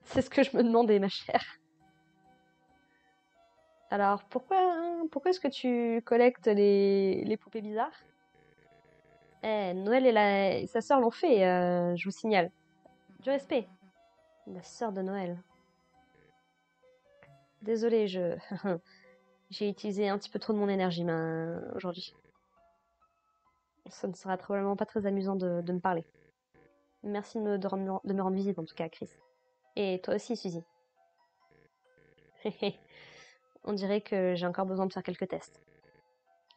C'est ce que je me demandais, ma chère. Alors, pourquoi est-ce que tu collectes les poupées bizarres? Noël et sa sœur l'ont fait, je vous signale. Du respect. La sœur de Noël. Désolée, j'ai utilisé un petit peu trop de mon énergie aujourd'hui. Ça ne sera probablement pas très amusant de me parler. Merci de me rendre visite en tout cas, Chris. Et toi aussi, Suzy. On dirait que j'ai encore besoin de faire quelques tests.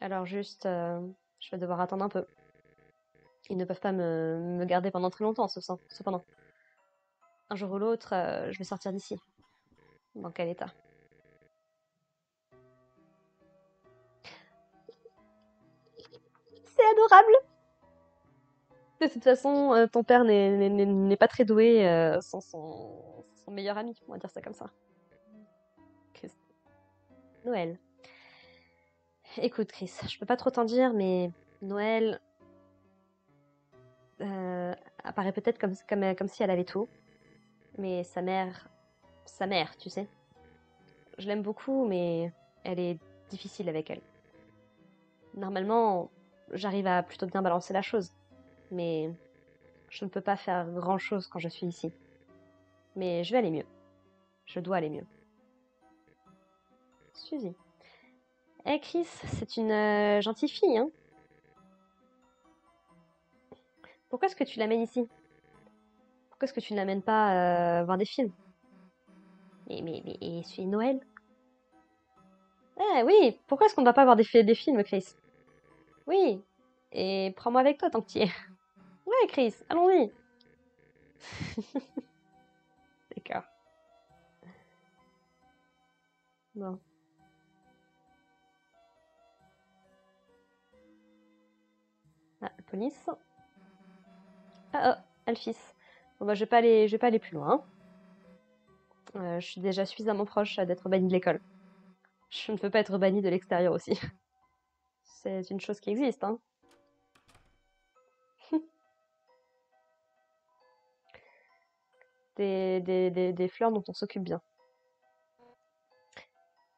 Alors juste, je vais devoir attendre un peu. Ils ne peuvent pas me garder pendant très longtemps, cependant. Un jour ou l'autre, je vais sortir d'ici. Dans quel état? C'est adorable! De toute façon, ton père n'est pas très doué sans son meilleur ami, on va dire ça comme ça. Que- Noël. Écoute, Chris, je peux pas trop t'en dire, mais Noël apparaît peut-être comme si elle avait tout, mais sa mère, tu sais. Je l'aime beaucoup, mais elle est difficile avec elle. Normalement, j'arrive à plutôt bien balancer la chose, mais je ne peux pas faire grand-chose quand je suis ici. Mais je vais aller mieux. Je dois aller mieux. Suzy. Eh Chris, c'est une gentille fille, hein? Pourquoi est-ce que tu l'amènes ici? Pourquoi est-ce que tu ne l'amènes pas voir des films? Mais c'est Noël? Eh oui, pourquoi est-ce qu'on ne va pas voir des films, Chris? Oui, et prends-moi avec toi tant que tu y es. Ouais, Chris, allons-y. D'accord. Bon. Ah, police. Ah oh, Alphys. Bon bah je vais pas aller plus loin. Je suis déjà suffisamment proche d'être bannie de l'école. Je ne veux pas être bannie de l'extérieur aussi. C'est une chose qui existe, hein. Des fleurs dont on s'occupe bien.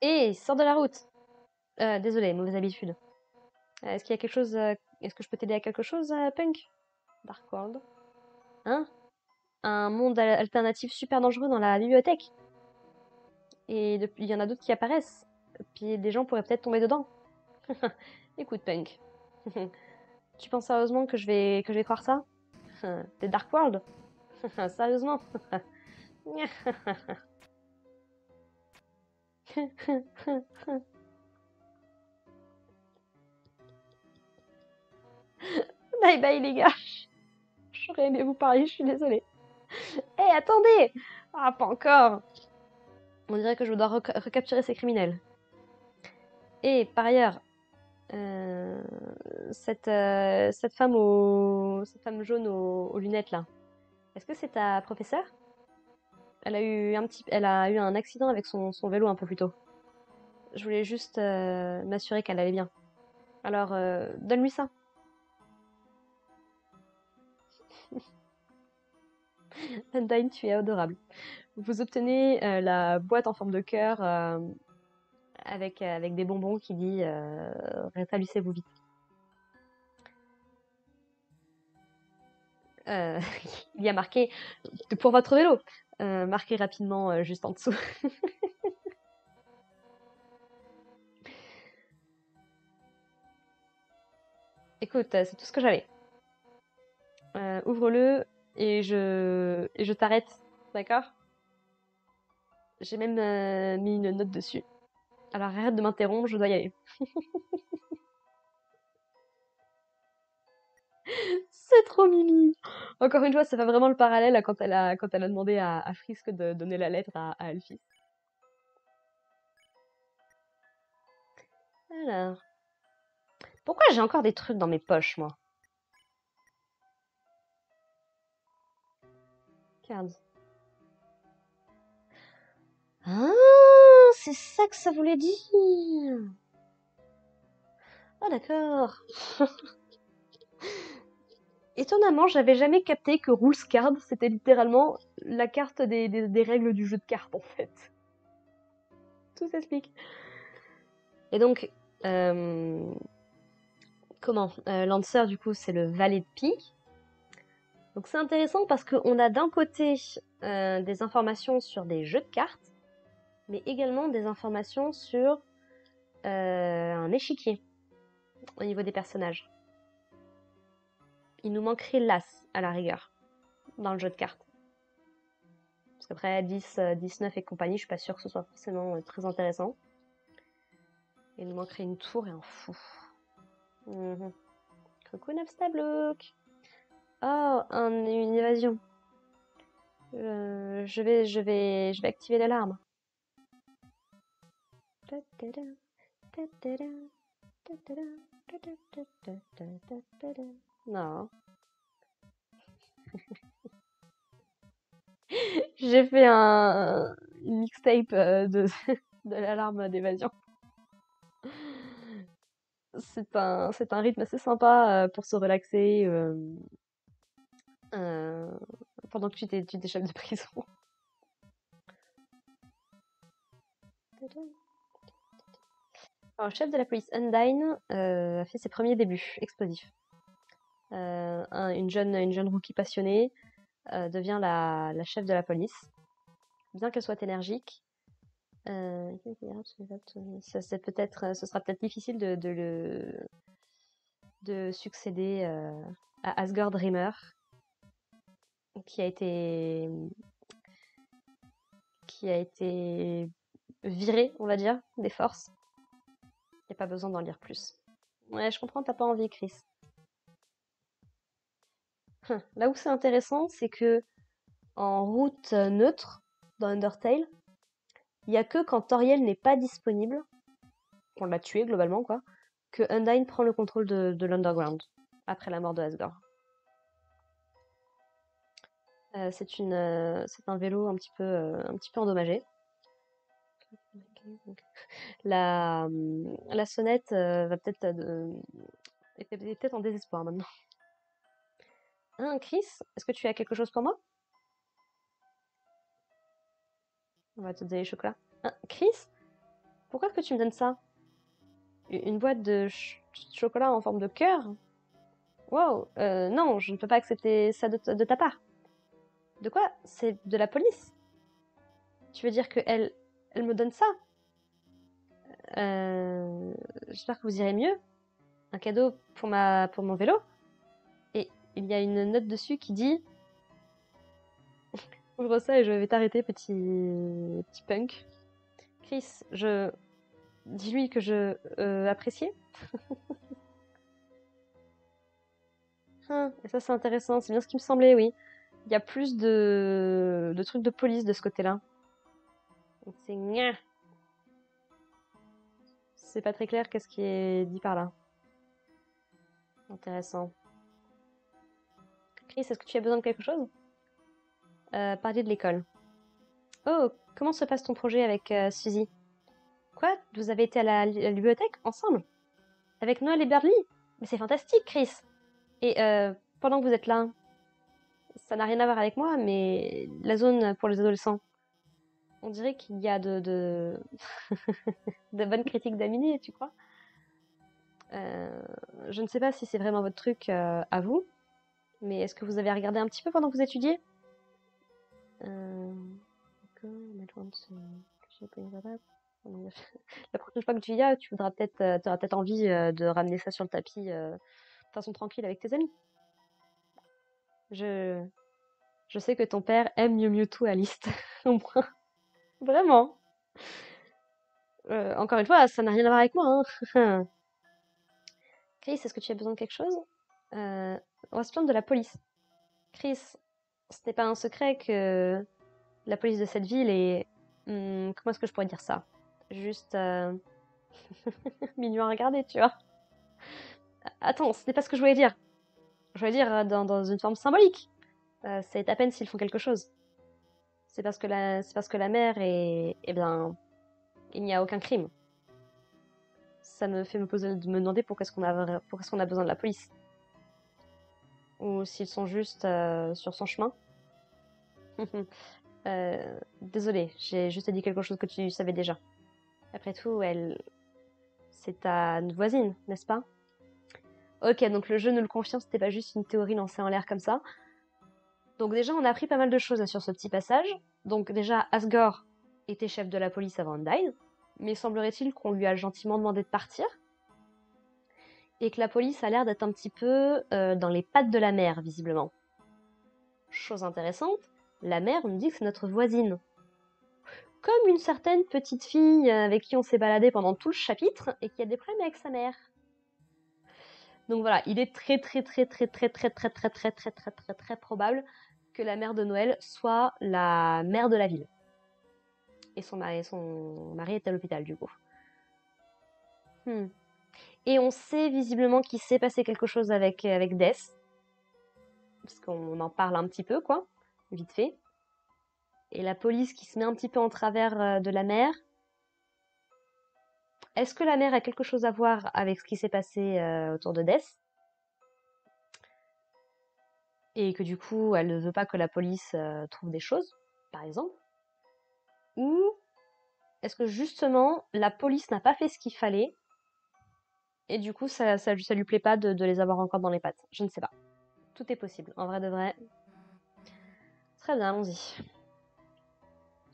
Et sors de la route. Désolé, mauvaise habitude. Est-ce qu'il y a quelque chose est-ce que je peux t'aider à quelque chose, Punk? Dark World. Hein? Un monde alternatif super dangereux dans la bibliothèque. Et il y en a d'autres qui apparaissent. Puis des gens pourraient peut-être tomber dedans. Écoute, Punk. Tu penses sérieusement que je vais croire ça? Des Dark World? Sérieusement? Bye bye les gars. J'aurais aimé vous parler, je suis désolée. Hé, attendez! Ah, pas encore! On dirait que je dois recapturer ces criminels. Et par ailleurs, euh, cette femme jaune aux lunettes là, est-ce que c'est ta professeure? Elle a eu un accident avec son vélo un peu plus tôt. Je voulais juste m'assurer qu'elle allait bien. Alors, donne-lui ça. Undyne, tu es adorable. Vous obtenez la boîte en forme de cœur avec des bonbons qui dit rétablissez-vous vite. Euh, il y a marqué pour votre vélo. Marqué rapidement juste en dessous. Écoute, c'est tout ce que j'avais. Ouvre-le et je t'arrête, d'accord? J'ai même mis une note dessus. Alors arrête de m'interrompre, je dois y aller. C'est trop mimi. Encore une fois, ça fait vraiment le parallèle à quand elle a demandé à Frisk de donner la lettre à Alphys. Alors, pourquoi j'ai encore des trucs dans mes poches, moi? Regarde. Ah, c'est ça que ça voulait dire. Ah d'accord. Étonnamment, j'avais jamais capté que Rules Card, c'était littéralement la carte des règles du jeu de cartes, en fait. Tout s'explique. Et donc, Lancer, du coup, c'est le valet de pique. Donc c'est intéressant parce qu'on a d'un côté des informations sur des jeux de cartes, mais également des informations sur un échiquier au niveau des personnages. Il nous manquerait l'as, à la rigueur, dans le jeu de cartes. Parce qu'après 10, 19 et compagnie, je suis pas sûre que ce soit forcément très intéressant. Il nous manquerait une tour et un fou. Coucou Napstablook. Oh, une évasion. Je vais activer l'alarme. Non. J'ai fait une mixtape de l'alarme d'évasion. C'est un rythme assez sympa pour se relaxer euh, pendant que tu t'échappes de prison. Alors, le chef de la police Undyne a fait ses premiers débuts explosifs. Une jeune rookie passionnée devient la chef de la police. Bien qu'elle soit énergique, ce sera peut-être difficile de succéder à Asgore Dreamer, qui a été viré, on va dire, des forces. Y a pas besoin d'en lire plus. Ouais, je comprends, t'as pas envie, Chris. Là où c'est intéressant, c'est que en route neutre, dans Undertale, il y a que quand Toriel n'est pas disponible, qu'on l'a tué globalement, quoi, que Undyne prend le contrôle de l'Underground, après la mort de Asgore. C'est un vélo un petit peu endommagé. La sonnette va peut-être est peut-être en désespoir maintenant. Hein, Chris, est-ce que tu as quelque chose pour moi? On va te donner les chocolats. Hein, Chris, pourquoi est-ce que tu me donnes ça? Une boîte de chocolat en forme de cœur? Wow, non, je ne peux pas accepter ça de ta part. De quoi? C'est de la police? Tu veux dire que elle me donne ça? J'espère que vous irez mieux. Un cadeau pour pour mon vélo. Et il y a une note dessus qui dit: ouvre ça et je vais t'arrêter, petit punk. Chris, dis-lui que je appréciais. Et ça c'est intéressant, c'est bien ce qui me semblait, oui. Il y a plus de trucs de police de ce côté-là. C'est gna. C'est pas très clair qu'est-ce qui est dit par là. Intéressant. Chris, est-ce que tu as besoin de quelque chose? Parler de l'école. Oh, comment se passe ton projet avec Suzy? Quoi? Vous avez été à la bibliothèque ensemble? Avec Noël et Birdly? Mais c'est fantastique, Chris! Et pendant que vous êtes là, ça n'a rien à voir avec moi, mais la zone pour les adolescents, on dirait qu'il y a de bonnes critiques d'Aminé, tu crois? Je ne sais pas si c'est vraiment votre truc à vous, mais est-ce que vous avez regardé un petit peu pendant que vous étudiez? La prochaine fois que tu y as, t'auras peut-être envie de ramener ça sur le tapis de façon tranquille avec tes amis. Je, je sais que ton père aime Miu Mewtwo à liste, au moins. Vraiment. Encore une fois, ça n'a rien à voir avec moi, hein. Chris, est-ce que tu as besoin de quelque chose? On va se plaindre de la police. Chris, ce n'est pas un secret que la police de cette ville est... comment est-ce que je pourrais dire ça? Juste mignon à regarder, tu vois. Attends, ce n'est pas ce que je voulais dire. Je voulais dire dans une forme symbolique. C'est à peine s'ils font quelque chose. C'est parce que la mère est... Eh bien, il n'y a aucun crime. Ça me fait me demander pourquoi est-ce qu'on a besoin de la police. Ou s'ils sont juste sur son chemin. Désolée, j'ai juste dit quelque chose que tu savais déjà. Après tout, c'est ta voisine, n'est-ce pas? Ok, donc le jeu nous le confirme, c'était pas juste une théorie lancée en l'air comme ça. Donc déjà, on a appris pas mal de choses sur ce petit passage. Donc déjà, Asgore était chef de la police avant Undyne, mais semblerait-il qu'on lui a gentiment demandé de partir, et que la police a l'air d'être un petit peu dans les pattes de la mère, visiblement. Chose intéressante, la mère, on nous dit que c'est notre voisine. Comme une certaine petite fille avec qui on s'est baladé pendant tout le chapitre, et qui a des problèmes avec sa mère. Donc voilà, il est très probable que la mère de Noël soit la mère de la ville. Et son mari est à l'hôpital du coup. Et on sait visiblement qu'il s'est passé quelque chose avec Death. Parce qu'on en parle un petit peu, quoi. Vite fait. Et la police qui se met un petit peu en travers de la mère. Est-ce que la mère a quelque chose à voir avec ce qui s'est passé autour de Death? Et que du coup, elle ne veut pas que la police trouve des choses, par exemple? Ou est-ce que justement, la police n'a pas fait ce qu'il fallait et du coup, ça lui plaît pas de les avoir encore dans les pattes? Je ne sais pas. Tout est possible, en vrai de vrai. Très bien, allons-y.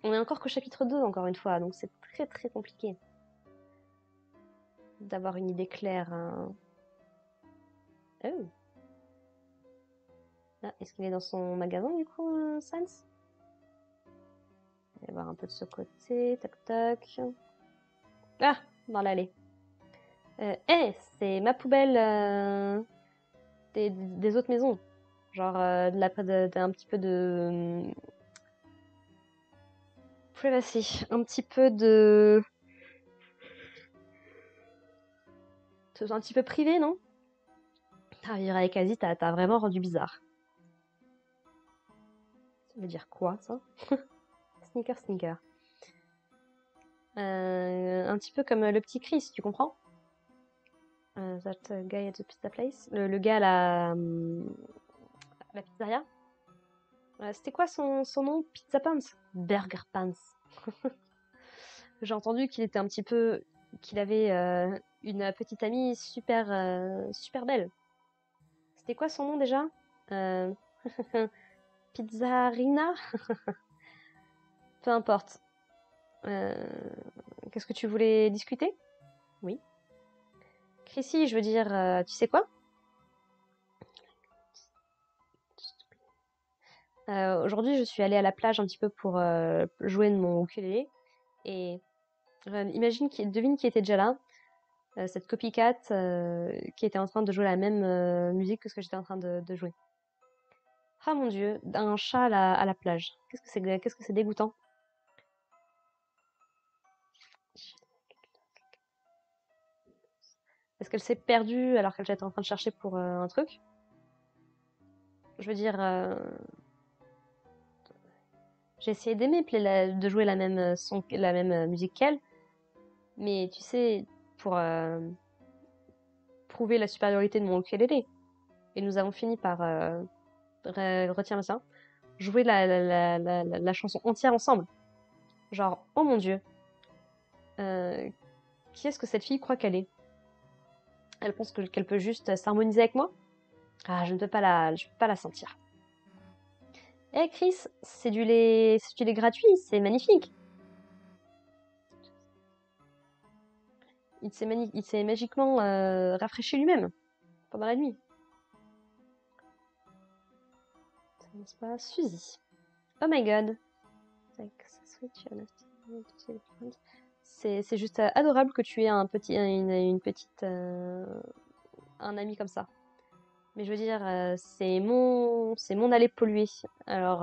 On est encore qu'au chapitre 2, encore une fois, donc c'est très très compliqué d'avoir une idée claire. Oh. Ah, est-ce qu'il est dans son magasin, du coup, Sans? On va voir un peu de ce côté. Toc toc. Ah, dans l'allée. C'est ma poubelle des autres maisons. Genre, un petit peu de privacy. Un petit peu de... Un petit peu privé, non? Ah, vivre avec Asie, t'as vraiment rendu bizarre. Ça veut dire quoi, ça? Sneaker, sneaker. Un petit peu comme le petit Chris, tu comprends? That guy at the pizza place. Le gars à la pizzeria. C'était quoi son nom? Pizza Pants? Burger Pants. J'ai entendu qu'il était un petit peu... qu'il avait une petite amie super, super belle. C'était quoi son nom déjà? euh... Pizzarina? Peu importe. Euh, Qu'est-ce que tu voulais discuter? Oui. Chrissy, je veux dire, tu sais quoi? Aujourd'hui, je suis allée à la plage un petit peu pour jouer de mon ukulélé. Et devine qui était déjà là. Cette copycat qui était en train de jouer la même musique que ce que j'étais en train de jouer. Ah mon dieu, un chat à la plage. Qu'est-ce que c'est dégoûtant. Est-ce qu'elle s'est perdue alors qu'elle était en train de chercher pour un truc? Je veux dire, j'ai essayé de jouer la même la même musique qu'elle, mais tu sais, pour prouver la supériorité de mon ukulélé. Et nous avons fini par retiens ça, jouer la chanson entière ensemble. Genre, oh mon dieu, euh, qui est-ce que cette fille croit qu'elle est? Elle pense qu'elle peut juste s'harmoniser avec moi? Ah, je ne peux pas je peux pas la sentir. Eh Chris, c'est du lait gratuit, c'est magnifique. Il s'est magiquement rafraîchi lui-même pendant la nuit. N'est-ce pas, Suzy? Oh my god. C'est juste adorable que tu aies une petite un ami comme ça. Mais je veux dire, c'est mon allée polluée. Alors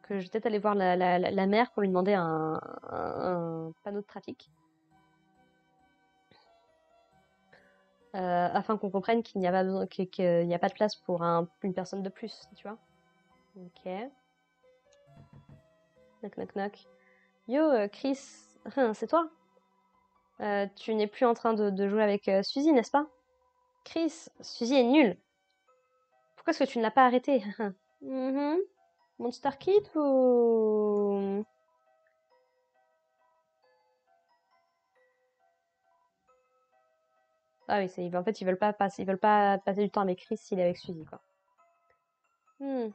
que je vais peut-être aller voir la mère pour lui demander un panneau de trafic. Afin qu'on comprenne qu'il n'y a pas besoin, qu'il n'y a pas de place pour une personne de plus, tu vois. Ok. Knock knock knock. Yo, Chris, c'est toi? Tu n'es plus en train de jouer avec Suzy, n'est-ce pas? Chris, Suzy est nulle. Pourquoi est-ce que tu ne l'as pas arrêtée? Mhm. Monster Kid ou... Ah oui, en fait, ils veulent pas passer du temps avec Chris s'il est avec Suzy, quoi. Hmm.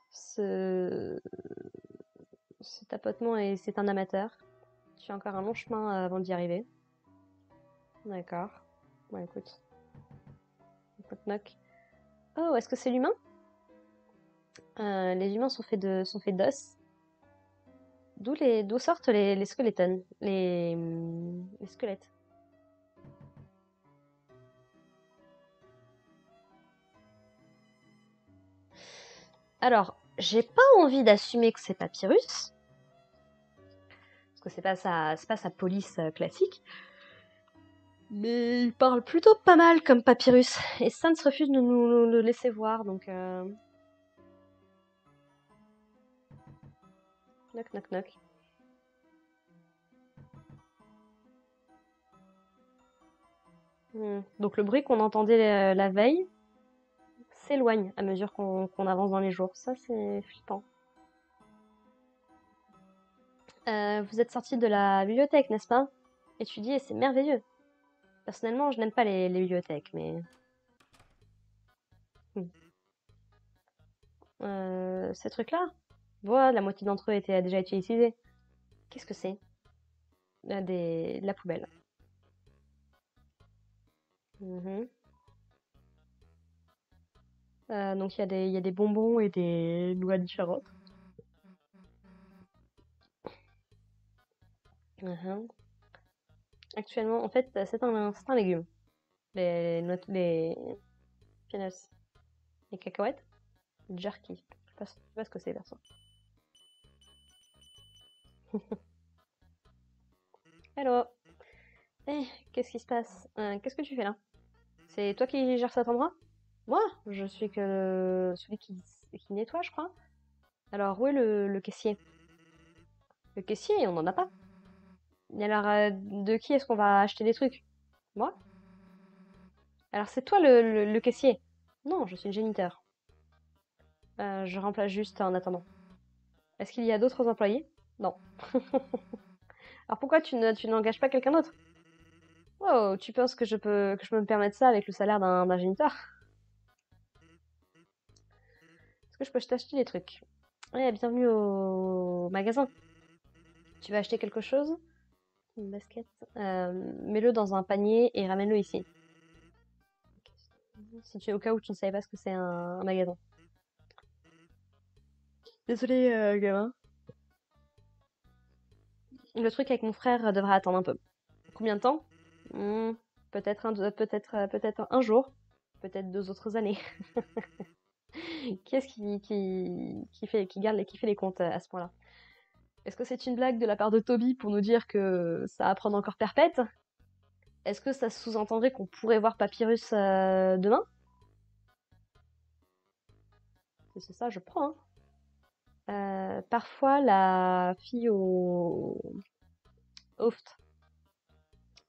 Ce... Ce tapotement, c'est un amateur. Tu as encore un long chemin avant d'y arriver. D'accord. Bon, écoute. Knock knock. Oh, est-ce que c'est l'humain? Les humains sont faits d'os. D'où sortent les skeletons, les squelettes. Alors, j'ai pas envie d'assumer que c'est Papyrus, parce que c'est pas sa police classique. Mais il parle plutôt pas mal comme Papyrus, et Sans refuse de nous le laisser voir, donc knock knock knock. Donc le bruit qu'on entendait la veille s'éloigne à mesure qu'on avance dans les jours. Ça, c'est flippant. Vous êtes sorti de la bibliothèque, n'est-ce pas? Étudier, c'est merveilleux. Personnellement, je n'aime pas les bibliothèques, mais... Hmm. Ces trucs-là? Voilà, la moitié d'entre eux étaient déjà été utilisés. Qu'est-ce que c'est? De la poubelle. Mhm. Donc il y a des bonbons et des noix différentes. Mhm. Actuellement, en fait, c'est un légume. Les peanuts, les cacahuètes, jerky. Je sais pas ce que c'est, perso. Hello. Eh, qu'est-ce qui se passe? Qu'est-ce que tu fais là? C'est toi qui gères cet endroit? Moi, je suis que celui qui nettoie, je crois. Alors, où est le caissier? Le caissier, on n'en a pas. Et alors, de qui est-ce qu'on va acheter des trucs? Moi? Alors, c'est toi le caissier? Non, je suis le géniteur. Je remplace juste en attendant. Est-ce qu'il y a d'autres employés? Non. Alors, pourquoi tu n'engages pas quelqu'un d'autre? Oh, tu penses que je peux me permettre ça avec le salaire d'un géniteur? Est-ce que je peux t'acheter des trucs? Ouais, bienvenue au magasin. Tu vas acheter quelque chose? Une basket. Mets-le dans un panier et ramène-le ici. Si tu, au cas où tu ne savais pas ce que c'est un magasin. Désolé, gamin. Le truc avec mon frère devra attendre un peu. Combien de temps? Hmm, peut-être un jour. Peut-être 2 autres années. Qui est-ce qui fait les comptes à ce point-là? Est-ce que c'est une blague de la part de Toby pour nous dire que ça va prendre encore perpète? Est-ce que ça sous-entendrait qu'on pourrait voir Papyrus demain? Si c'est ça, je prends, hein. Parfois, la fille au Hoft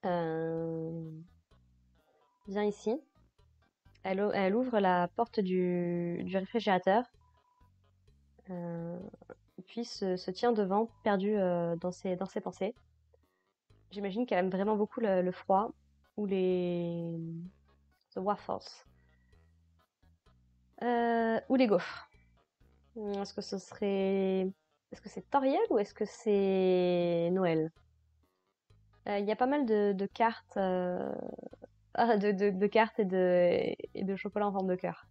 euh, vient ici. Elle ouvre la porte du réfrigérateur, euh, puis se tient devant, perdue dans ses pensées. J'imagine qu'elle aime vraiment beaucoup le froid ou les the waffles ou les gaufres. Est-ce que ce serait... Est-ce que c'est Toriel ou est-ce que c'est Noël? Il y a pas mal de cartes, de cartes et de chocolat en forme de cœur.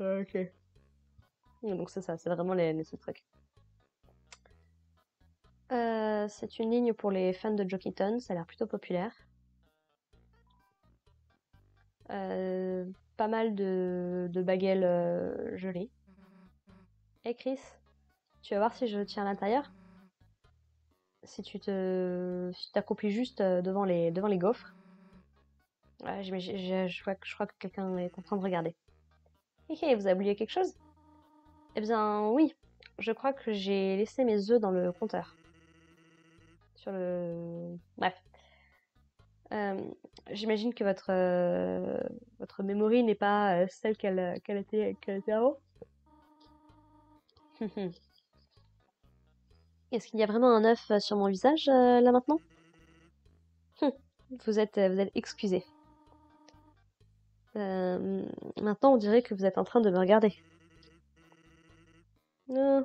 Ok. Donc c'est ça, c'est vraiment les seuls trucs. C'est une ligne pour les fans de Jokington, ça a l'air plutôt populaire. Euh, Pas mal de baguettes gelées. Et Chris, tu vas voir si je tiens à l'intérieur. Si tu t'accomplis juste devant les gaufres. Ouais, je crois que quelqu'un est en train de regarder. Hé hé, vous avez oublié quelque chose? Eh bien, oui. Je crois que j'ai laissé mes œufs dans le compteur. Sur le... Bref. Euh, J'imagine que votre memory n'est pas celle qu'elle était avant. Est-ce qu'il y a vraiment un œuf sur mon visage là maintenant? Vous êtes excusé. Maintenant, on dirait que vous êtes en train de me regarder. Non,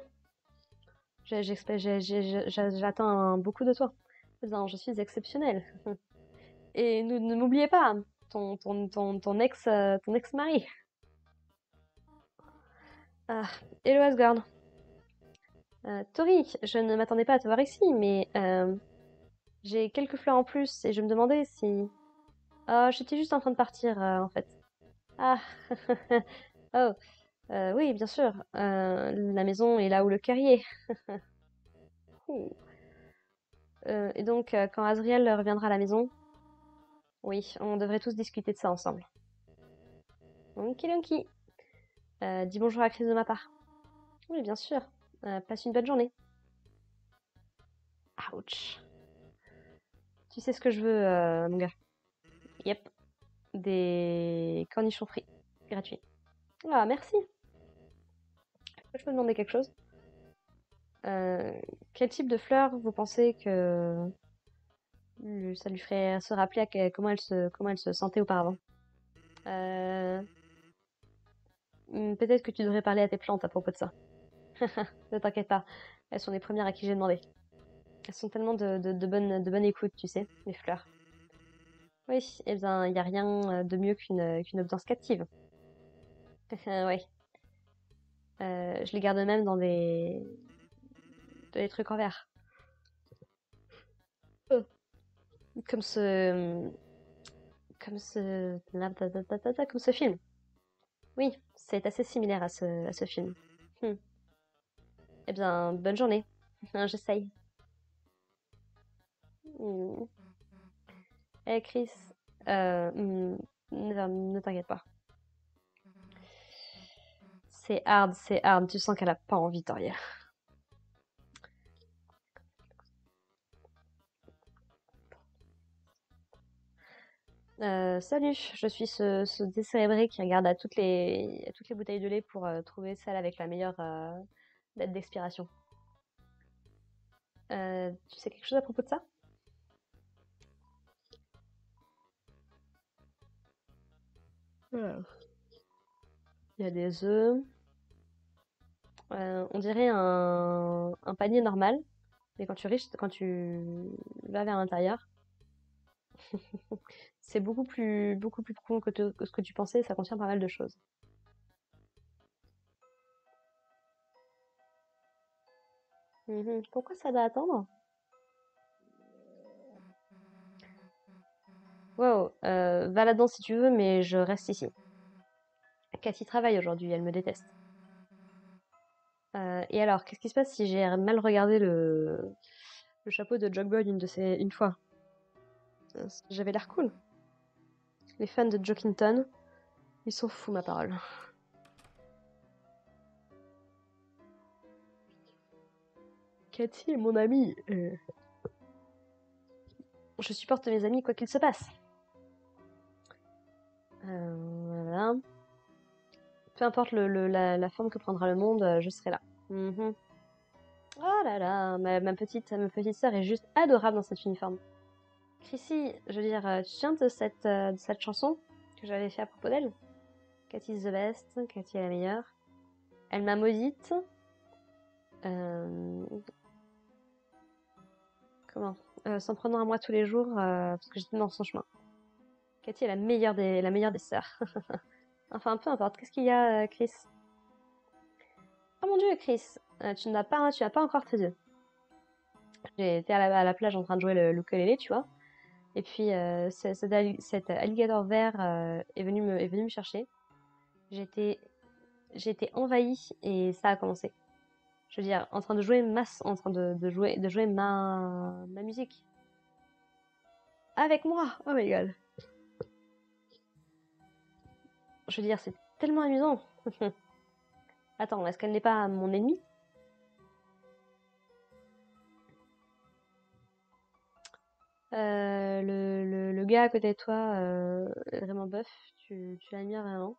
j'attends beaucoup de toi. Non, je suis exceptionnelle. Et ne m'oubliez pas, ton ex-mari. Ah, hello Asgard. Tori, je ne m'attendais pas à te voir ici, mais j'ai quelques fleurs en plus et je me demandais si... Ah, j'étais juste en train de partir, en fait. Ah, oh, oui, bien sûr. La maison est là où le carrier. Ouh. Et donc, quand Azriel reviendra à la maison, oui, on devrait tous discuter de ça ensemble. Okidoki. Dis bonjour à Chris de ma part. Oui, bien sûr. Passe une bonne journée. Ouch. Tu sais ce que je veux, mon gars. Yep. Des cornichons frits. Gratuits. Ah, merci. Je peux demander quelque chose? Euh, Quel type de fleur vous pensez que ça lui ferait se rappeler comment elle se sentait auparavant? Euh, Peut-être que tu devrais parler à tes plantes à propos de ça. Ne t'inquiète pas. Elles sont les premières à qui j'ai demandé. Elles sont tellement de bonne écoute, tu sais, les fleurs. Oui, eh bien, il n'y a rien de mieux qu'une ambiance captive. Ouais. Je les garde même dans des trucs en verre. Oh. Comme ce, comme ce film. Oui, c'est assez similaire à ce film. Hmm. Eh bien, bonne journée. J'essaye. Hmm. Eh, Chris, ne t'inquiète pas. C'est hard. Tu sens qu'elle a pas envie de rien. Salut, je suis ce décérébré qui regarde à toutes les bouteilles de lait pour trouver celle avec la meilleure date d'expiration. Tu sais quelque chose à propos de ça? Alors, il y a des œufs. On dirait un panier normal, mais quand tu vas vers l'intérieur, c'est beaucoup plus profond que ce que tu pensais. Ça contient pas mal de choses. Mhm. Pourquoi ça doit attendre? Wow, va là-dedans si tu veux, mais je reste ici. Cathy travaille aujourd'hui, elle me déteste. Et alors, qu'est-ce qui se passe si j'ai mal regardé le chapeau de Jogboy une fois? J'avais l'air cool. Les fans de Jokington, ils sont fous, ma parole. Cathy est mon amie. Je supporte mes amis quoi qu'il se passe. Voilà. Peu importe la forme que prendra le monde, je serai là. Mhm. Oh là là, ma petite sœur est juste adorable dans cet uniforme. Chrissy, je veux dire, tu te souviens de cette chanson que j'avais fait à propos d'elle? Cathy's the best, Cathy est la meilleure. Elle m'a maudite. Euh, Comment? S'en prenant à moi tous les jours parce que j'étais dans son chemin. Cathy est la meilleure des sœurs. Enfin, peu importe. Qu'est-ce qu'il y a, Chris? Oh mon Dieu, Chris, tu n'as pas encore tes œufs. J'ai été à la plage en train de jouer le ukulélé, tu vois. Et puis cet alligator vert est venu me chercher. J'étais j'ai été envahie et ça a commencé. Je veux dire, en train de jouer en train de jouer ma musique. Avec moi! Oh my god. Je veux dire, c'est tellement amusant. Attends, est-ce qu'elle n'est pas mon ennemi? Le gars à côté de toi est vraiment bof. Tu l'admires vraiment.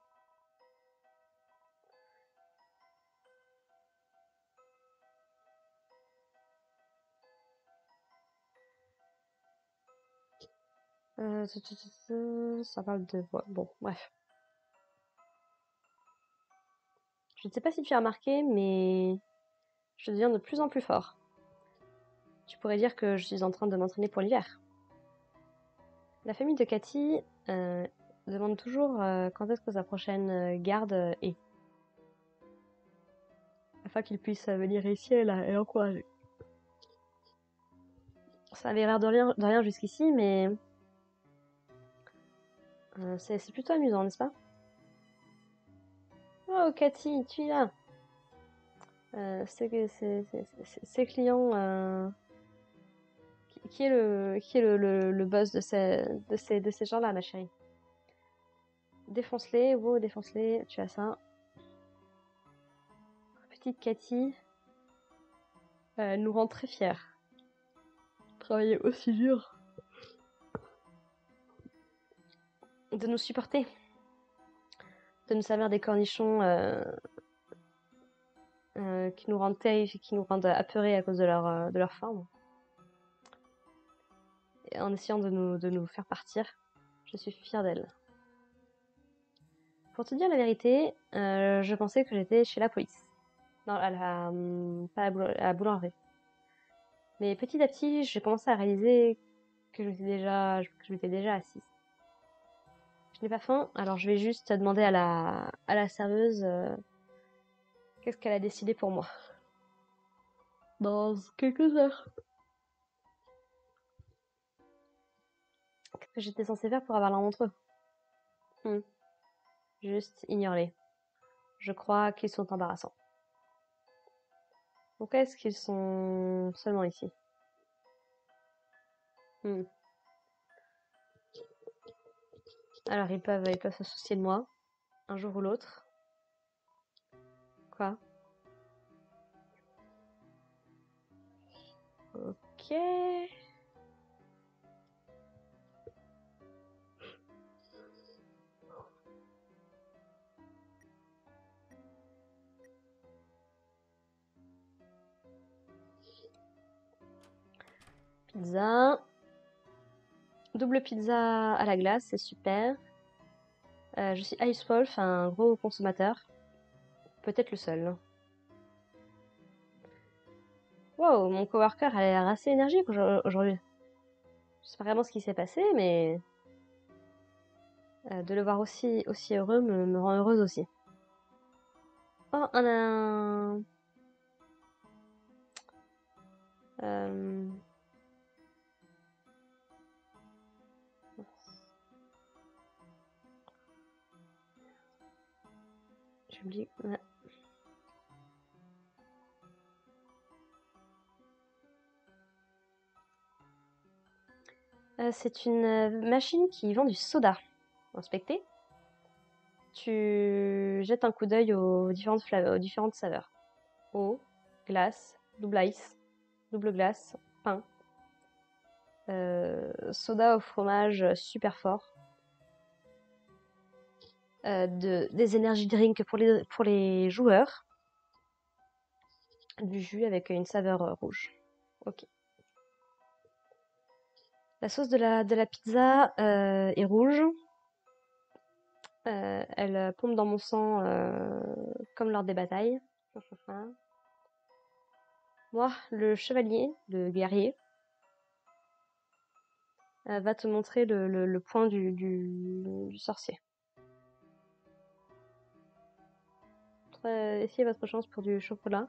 Ça parle de... ouais, bon, bref. Je ne sais pas si tu as remarqué, mais je deviens de plus en plus fort. Tu pourrais dire que je suis en train de m'entraîner pour l'hiver. La famille de Cathy demande toujours quand est-ce que sa prochaine garde est, afin qu'il puisse venir ici et l'encourager. Ça avait l'air de rien jusqu'ici, mais c'est plutôt amusant, n'est-ce pas? Oh, Cathy, tu y vas! Ces clients, qui est le boss de ces gens-là, ma chérie? Défonce-les, wow, défonce-les, tu as ça. Petite Cathy, elle nous rend très fiers. Travailler aussi dur. de nous supporter, de nous servir des cornichons qui nous rendent terrifiés, qui nous rendent apeurés à cause de leur forme, et en essayant de nous faire partir. Je suis fière d'elle. Pour te dire la vérité, je pensais que j'étais chez la police. Non, pas à la boulangerie. Mais petit à petit, j'ai commencé à réaliser que je m'étais déjà assise. Je n'ai pas faim, alors je vais juste demander à la serveuse qu'est-ce qu'elle a décidé pour moi. Dans quelques heures. Qu'est-ce que j'étais censée faire pour avoir l'un d'entre eux? Juste ignorer. Je crois qu'ils sont embarrassants. Pourquoi est-ce qu'ils sont seulement ici? Alors ils peuvent se soucier de moi, un jour ou l'autre. Quoi? Ok. Pizza. Double pizza à la glace, c'est super. Je suis Icewolf, un gros consommateur. Peut-être le seul. Wow, mon coworker a l'air assez énergique aujourd'hui. Je sais pas vraiment ce qui s'est passé, mais de le voir aussi heureux me rend heureuse aussi. Oh, j'ai oublié. Ouais. C'est une machine qui vend du soda. Inspecté. Tu jettes un coup d'œil aux différentes saveurs. Eau, glace, double ice, double glace, pain. Soda au fromage super fort. Des energy drinks pour les joueurs. Du jus avec une saveur rouge. Ok. La sauce de la pizza est rouge. Elle pompe dans mon sang comme lors des batailles. Moi, le chevalier, le guerrier, va te montrer le point du sorcier. Essayez votre chance pour du chocolat.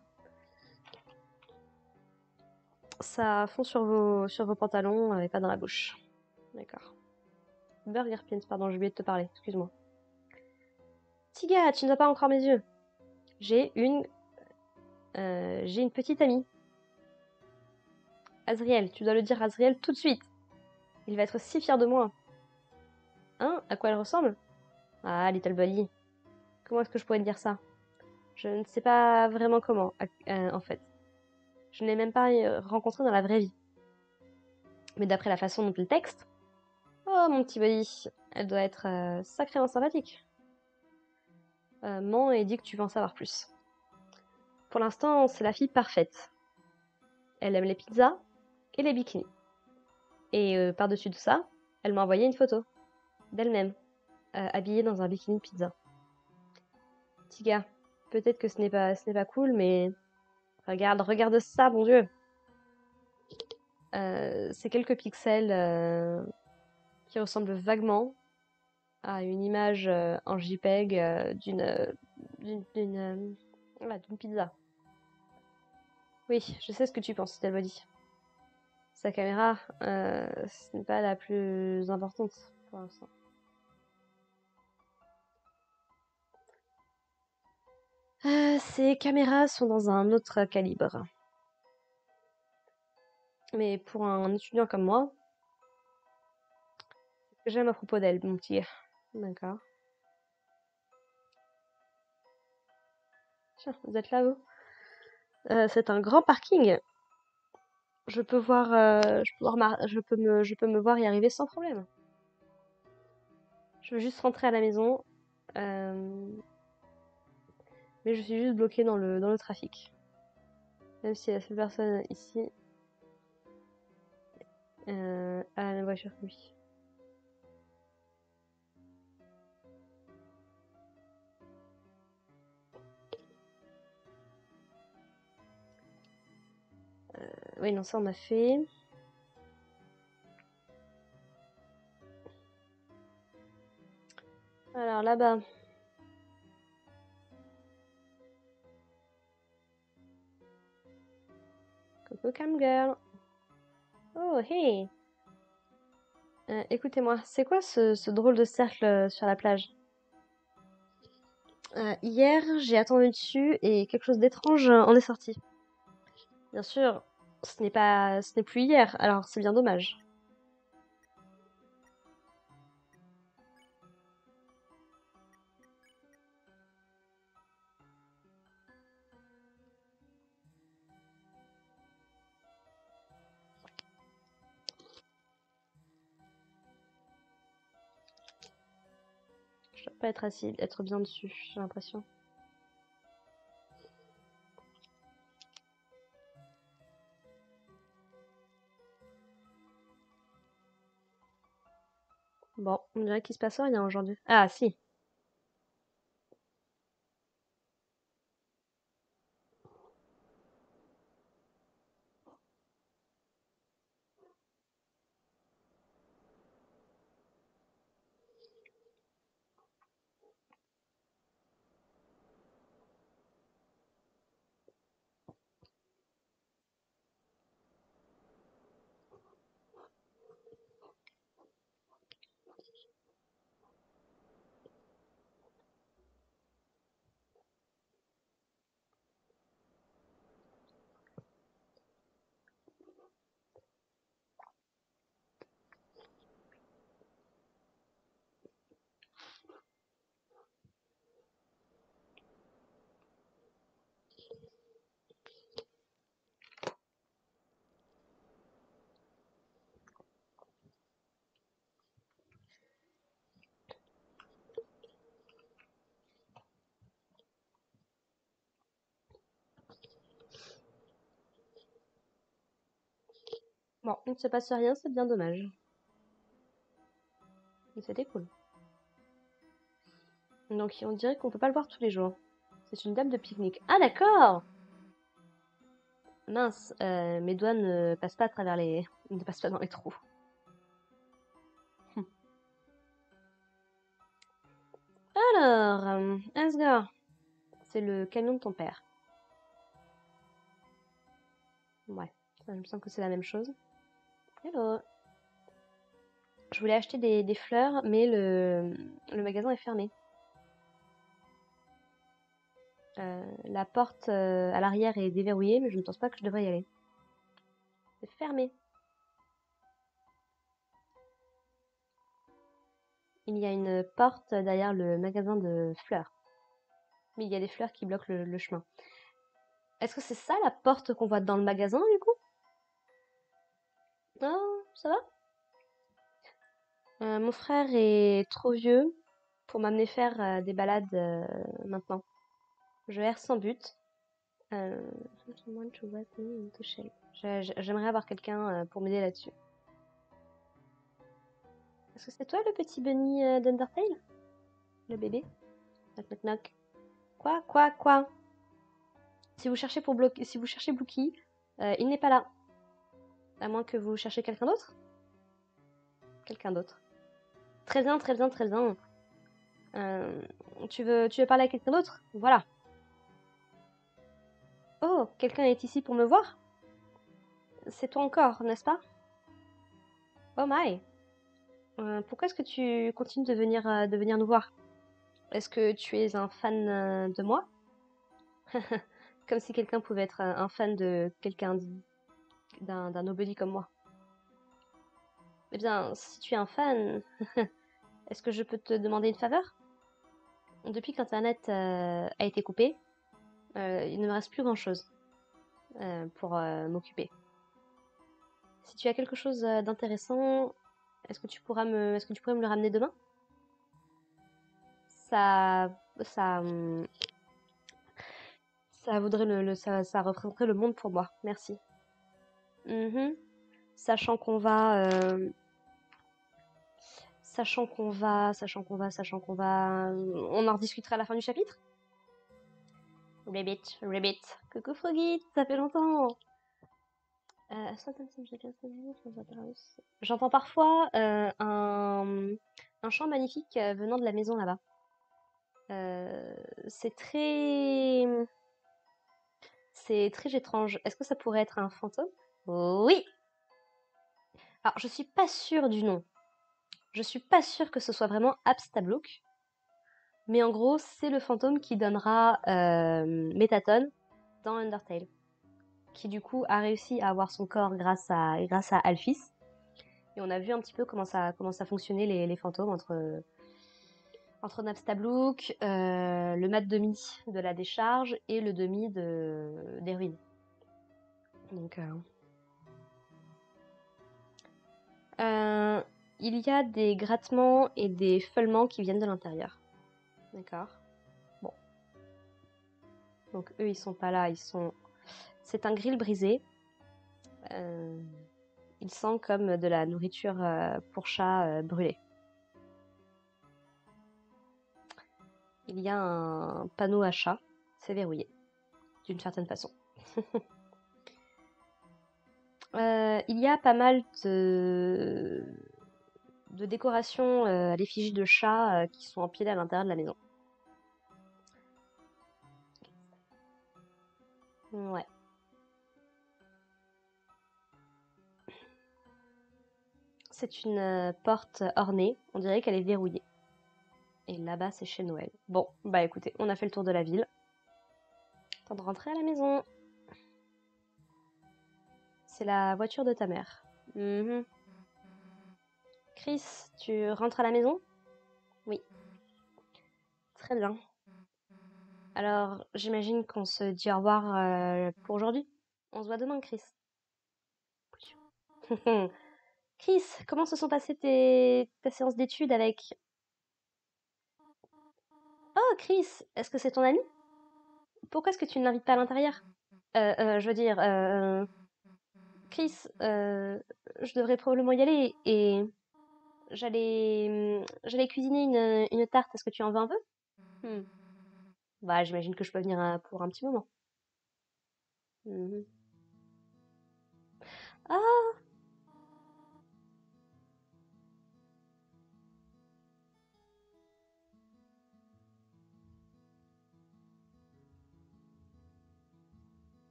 Ça fond sur vos pantalons et pas dans la bouche. D'accord. Burger Pins, pardon, j'ai oublié de te parler, excuse-moi. Tiga, tu n'as pas encore mes yeux. J'ai une petite amie. Azriel, tu dois le dire à Azriel tout de suite. Il va être si fier de moi. Hein? À quoi elle ressemble? Ah, Little Buddy. Comment est-ce que je pourrais te dire ça? Je ne sais pas vraiment comment, en fait. Je ne l'ai même pas rencontrée dans la vraie vie. Mais d'après la façon dont elle texte, oh mon petit Buddy, elle doit être sacrément sympathique. Mens et dis que tu veux en savoir plus. Pour l'instant, c'est la fille parfaite. Elle aime les pizzas et les bikinis. Et par-dessus tout ça, elle m'a envoyé une photo d'elle-même, habillée dans un bikini pizza. Tiga, peut-être que ce n'est pas cool, mais regarde ça, mon Dieu. C'est quelques pixels qui ressemblent vaguement à une image en JPEG d'une pizza. Oui, je sais ce que tu penses, Body. Sa caméra, ce n'est pas la plus importante pour l'instant. Ces caméras sont dans un autre calibre. Mais pour un étudiant comme moi, c'est ce que j'aime à propos d'elle, mon petit. D'accord. Tiens, vous êtes là, vous? C'est un grand parking. Je peux voir, je peux me voir y arriver sans problème. Je veux juste rentrer à la maison. Mais je suis juste bloquée dans le trafic. Même si la seule personne ici a la même voiture que lui. Oui, non, ça on a fait. Alors là-bas. Coucou Cam Girl. Oh, hey. Écoutez-moi, c'est quoi ce drôle de cercle sur la plage? Hier, j'ai attendu dessus et quelque chose d'étrange en est sorti. Bien sûr, ce n'est plus hier, alors c'est bien dommage. Je dois pas être bien dessus, j'ai l'impression. Bon, on dirait qu'il se passe rien aujourd'hui. Ah, si. Bon, il ne se passe rien, c'est bien dommage. Mais c'était cool. Donc on dirait qu'on peut pas le voir tous les jours. C'est une table de pique-nique. Ah d'accord! Mince, mes doigts ne passent pas à travers les... ne passent pas dans les trous. Alors, Asgore, c'est le camion de ton père. Ouais, ça, il me semble que c'est la même chose. Hello. Je voulais acheter des fleurs, mais le magasin est fermé. La porte à l'arrière est déverrouillée, mais je ne pense pas que je devrais y aller. C'est fermé. Il y a une porte derrière le magasin de fleurs. Mais il y a des fleurs qui bloquent le chemin. Est-ce que c'est ça la porte qu'on voit dans le magasin du coup? Non, ça va? Mon frère est trop vieux pour m'amener faire des balades maintenant. Je erre sans but. Euh, J'aimerais avoir quelqu'un pour m'aider là-dessus. Est-ce que c'est toi le petit bunny d'Undertale? Le bébé? Knock knock knock. Quoi? Si vous cherchez pour bloquer, si vous cherchez Blookie, il n'est pas là. À moins que vous cherchiez quelqu'un d'autre? Quelqu'un d'autre. Très bien. Euh, tu veux parler à quelqu'un d'autre? Voilà. Oh, quelqu'un est ici pour me voir? C'est toi encore, n'est-ce pas? Oh my. Pourquoi est-ce que tu continues de venir nous voir? Est-ce que tu es un fan de moi? Comme si quelqu'un pouvait être un fan de quelqu'un d'un nobody comme moi. Eh bien, si tu es un fan, est-ce que je peux te demander une faveur? Depuis qu'Internet a été coupé, il ne me reste plus grand-chose pour m'occuper. Si tu as quelque chose d'intéressant, est-ce que tu pourrais me le ramener demain? ça, ça, ça vaudrait ça représenterait le monde pour moi. Merci. Mhm. Sachant qu'on va, sachant qu'on va, on en rediscutera à la fin du chapitre. Ribbit, Ribbit. Coucou Froggy, ça fait longtemps. J'entends parfois un chant magnifique venant de la maison là-bas. C'est très, c'est très étrange. Est-ce que ça pourrait être un fantôme? Oui. Alors je suis pas sûre du nom. Je suis pas sûre que ce soit vraiment Abstablook. Mais en gros, c'est le fantôme qui donnera Métatone dans Undertale. Qui du coup a réussi à avoir son corps grâce à Alphys. Et on a vu un petit peu comment ça fonctionnait les fantômes entre Napstablook, le mat demi de la décharge et le demi des ruines. Donc, il y a des grattements et des feulements qui viennent de l'intérieur. D'accord. Bon. Donc eux, ils sont pas là, c'est un grill brisé. Il sent comme de la nourriture pour chat brûlée. Il y a un panneau à chat, c'est verrouillé, d'une certaine façon. Il y a pas mal de décorations à l'effigie de chats qui sont empilées à l'intérieur de la maison. Ouais. C'est une porte ornée, on dirait qu'elle est verrouillée. Et là-bas, c'est chez Noël. Bon, bah écoutez, on a fait le tour de la ville. Temps de rentrer à la maison. C'est la voiture de ta mère. Mhm. Chris, tu rentres à la maison? Oui. Très bien. Alors, j'imagine qu'on se dit au revoir pour aujourd'hui. On se voit demain, Chris. Chris, comment se sont passées ta séance d'études avec... Oh, Chris, est-ce que c'est ton ami? Pourquoi est-ce que tu ne l'invites pas à l'intérieur? Je veux dire, Chris, je devrais probablement y aller et j'allais cuisiner une tarte. Est-ce que tu en veux un peu? Hmm. Bah, j'imagine que je peux venir pour un petit moment. Mhm. Ah!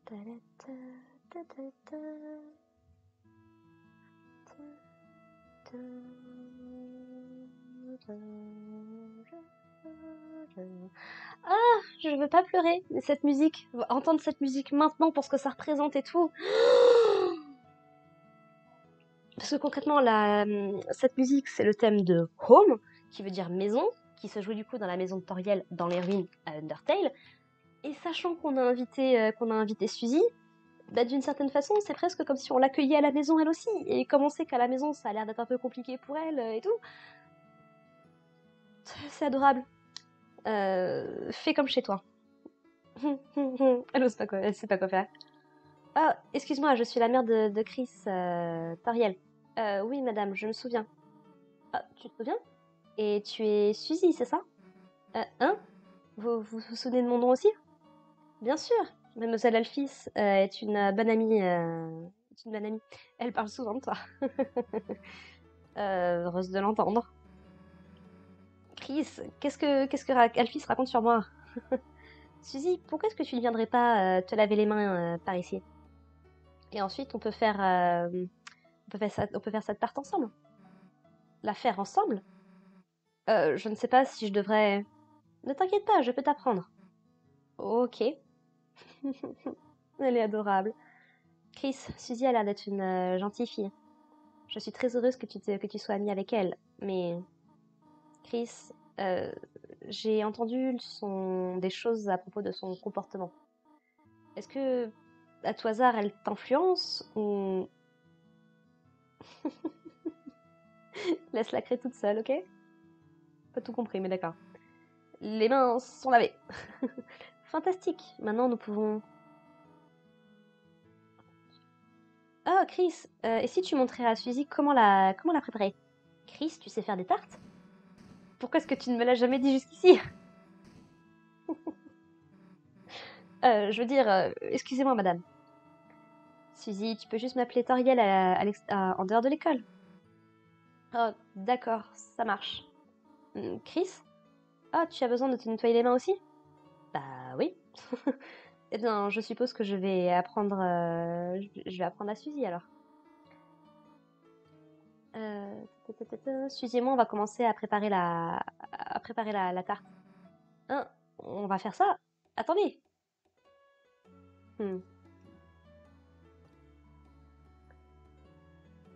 Ta-da-ta, ta-ta-ta, ta-ta, Ah, je veux pas pleurer, mais cette musique, entendre cette musique maintenant pour ce que ça représente et tout. Parce que concrètement, cette musique, c'est le thème de Home, qui veut dire maison, qui se joue du coup dans la maison de Toriel, dans les ruines à Undertale. Et sachant qu'on a invité Suzy, bah, d'une certaine façon, c'est presque comme si on l'accueillait à la maison elle aussi. Et comme on sait qu'à la maison, ça a l'air d'être un peu compliqué pour elle et tout, c'est adorable. Fais comme chez toi. Elle ose pas quoi, elle sait pas quoi faire. Ah, excuse-moi, je suis la mère de Chris, Toriel. Oui, madame, je me souviens. Ah, tu te souviens? Et tu es Suzy, c'est ça? Hein? Vous souvenez de mon nom aussi? Bien sûr, Mademoiselle Alphys est une bonne amie. Est une bonne amie. Elle parle souvent de toi. Heureuse de l'entendre. Chris, qu'est-ce que Alphys raconte sur moi? Suzy, pourquoi est-ce que tu ne viendrais pas te laver les mains par ici? Et ensuite, on peut faire cette tarte ensemble. La faire ensemble? Je ne sais pas si je devrais... Ne t'inquiète pas, je peux t'apprendre. Ok. Elle est adorable. Chris, Suzy a l'air d'être une gentille fille. Je suis très heureuse que tu sois amie avec elle. Mais Chris, euh, j'ai entendu des choses à propos de son comportement. Est-ce que, à tout hasard, elle t'influence ou... Laisse-la créer toute seule, ok? Pas tout compris, mais d'accord. Les mains sont lavées. Fantastique. Maintenant, nous pouvons... Oh, Chris, et si tu montrais à Suzy comment la préparer? Chris, tu sais faire des tartes? Pourquoi est-ce que tu ne me l'as jamais dit jusqu'ici? Je veux dire, excusez-moi, madame. Suzy, tu peux juste m'appeler Toriel en dehors de l'école. Oh, d'accord, ça marche. Chris? Oh, tu as besoin de te nettoyer les mains aussi? Bah oui. Eh bien, je suppose que je vais apprendre, je vais apprendre à Suzy alors. Suzy et moi, on va commencer à préparer la tarte. Hein, on va faire ça? Attendez. Hmm.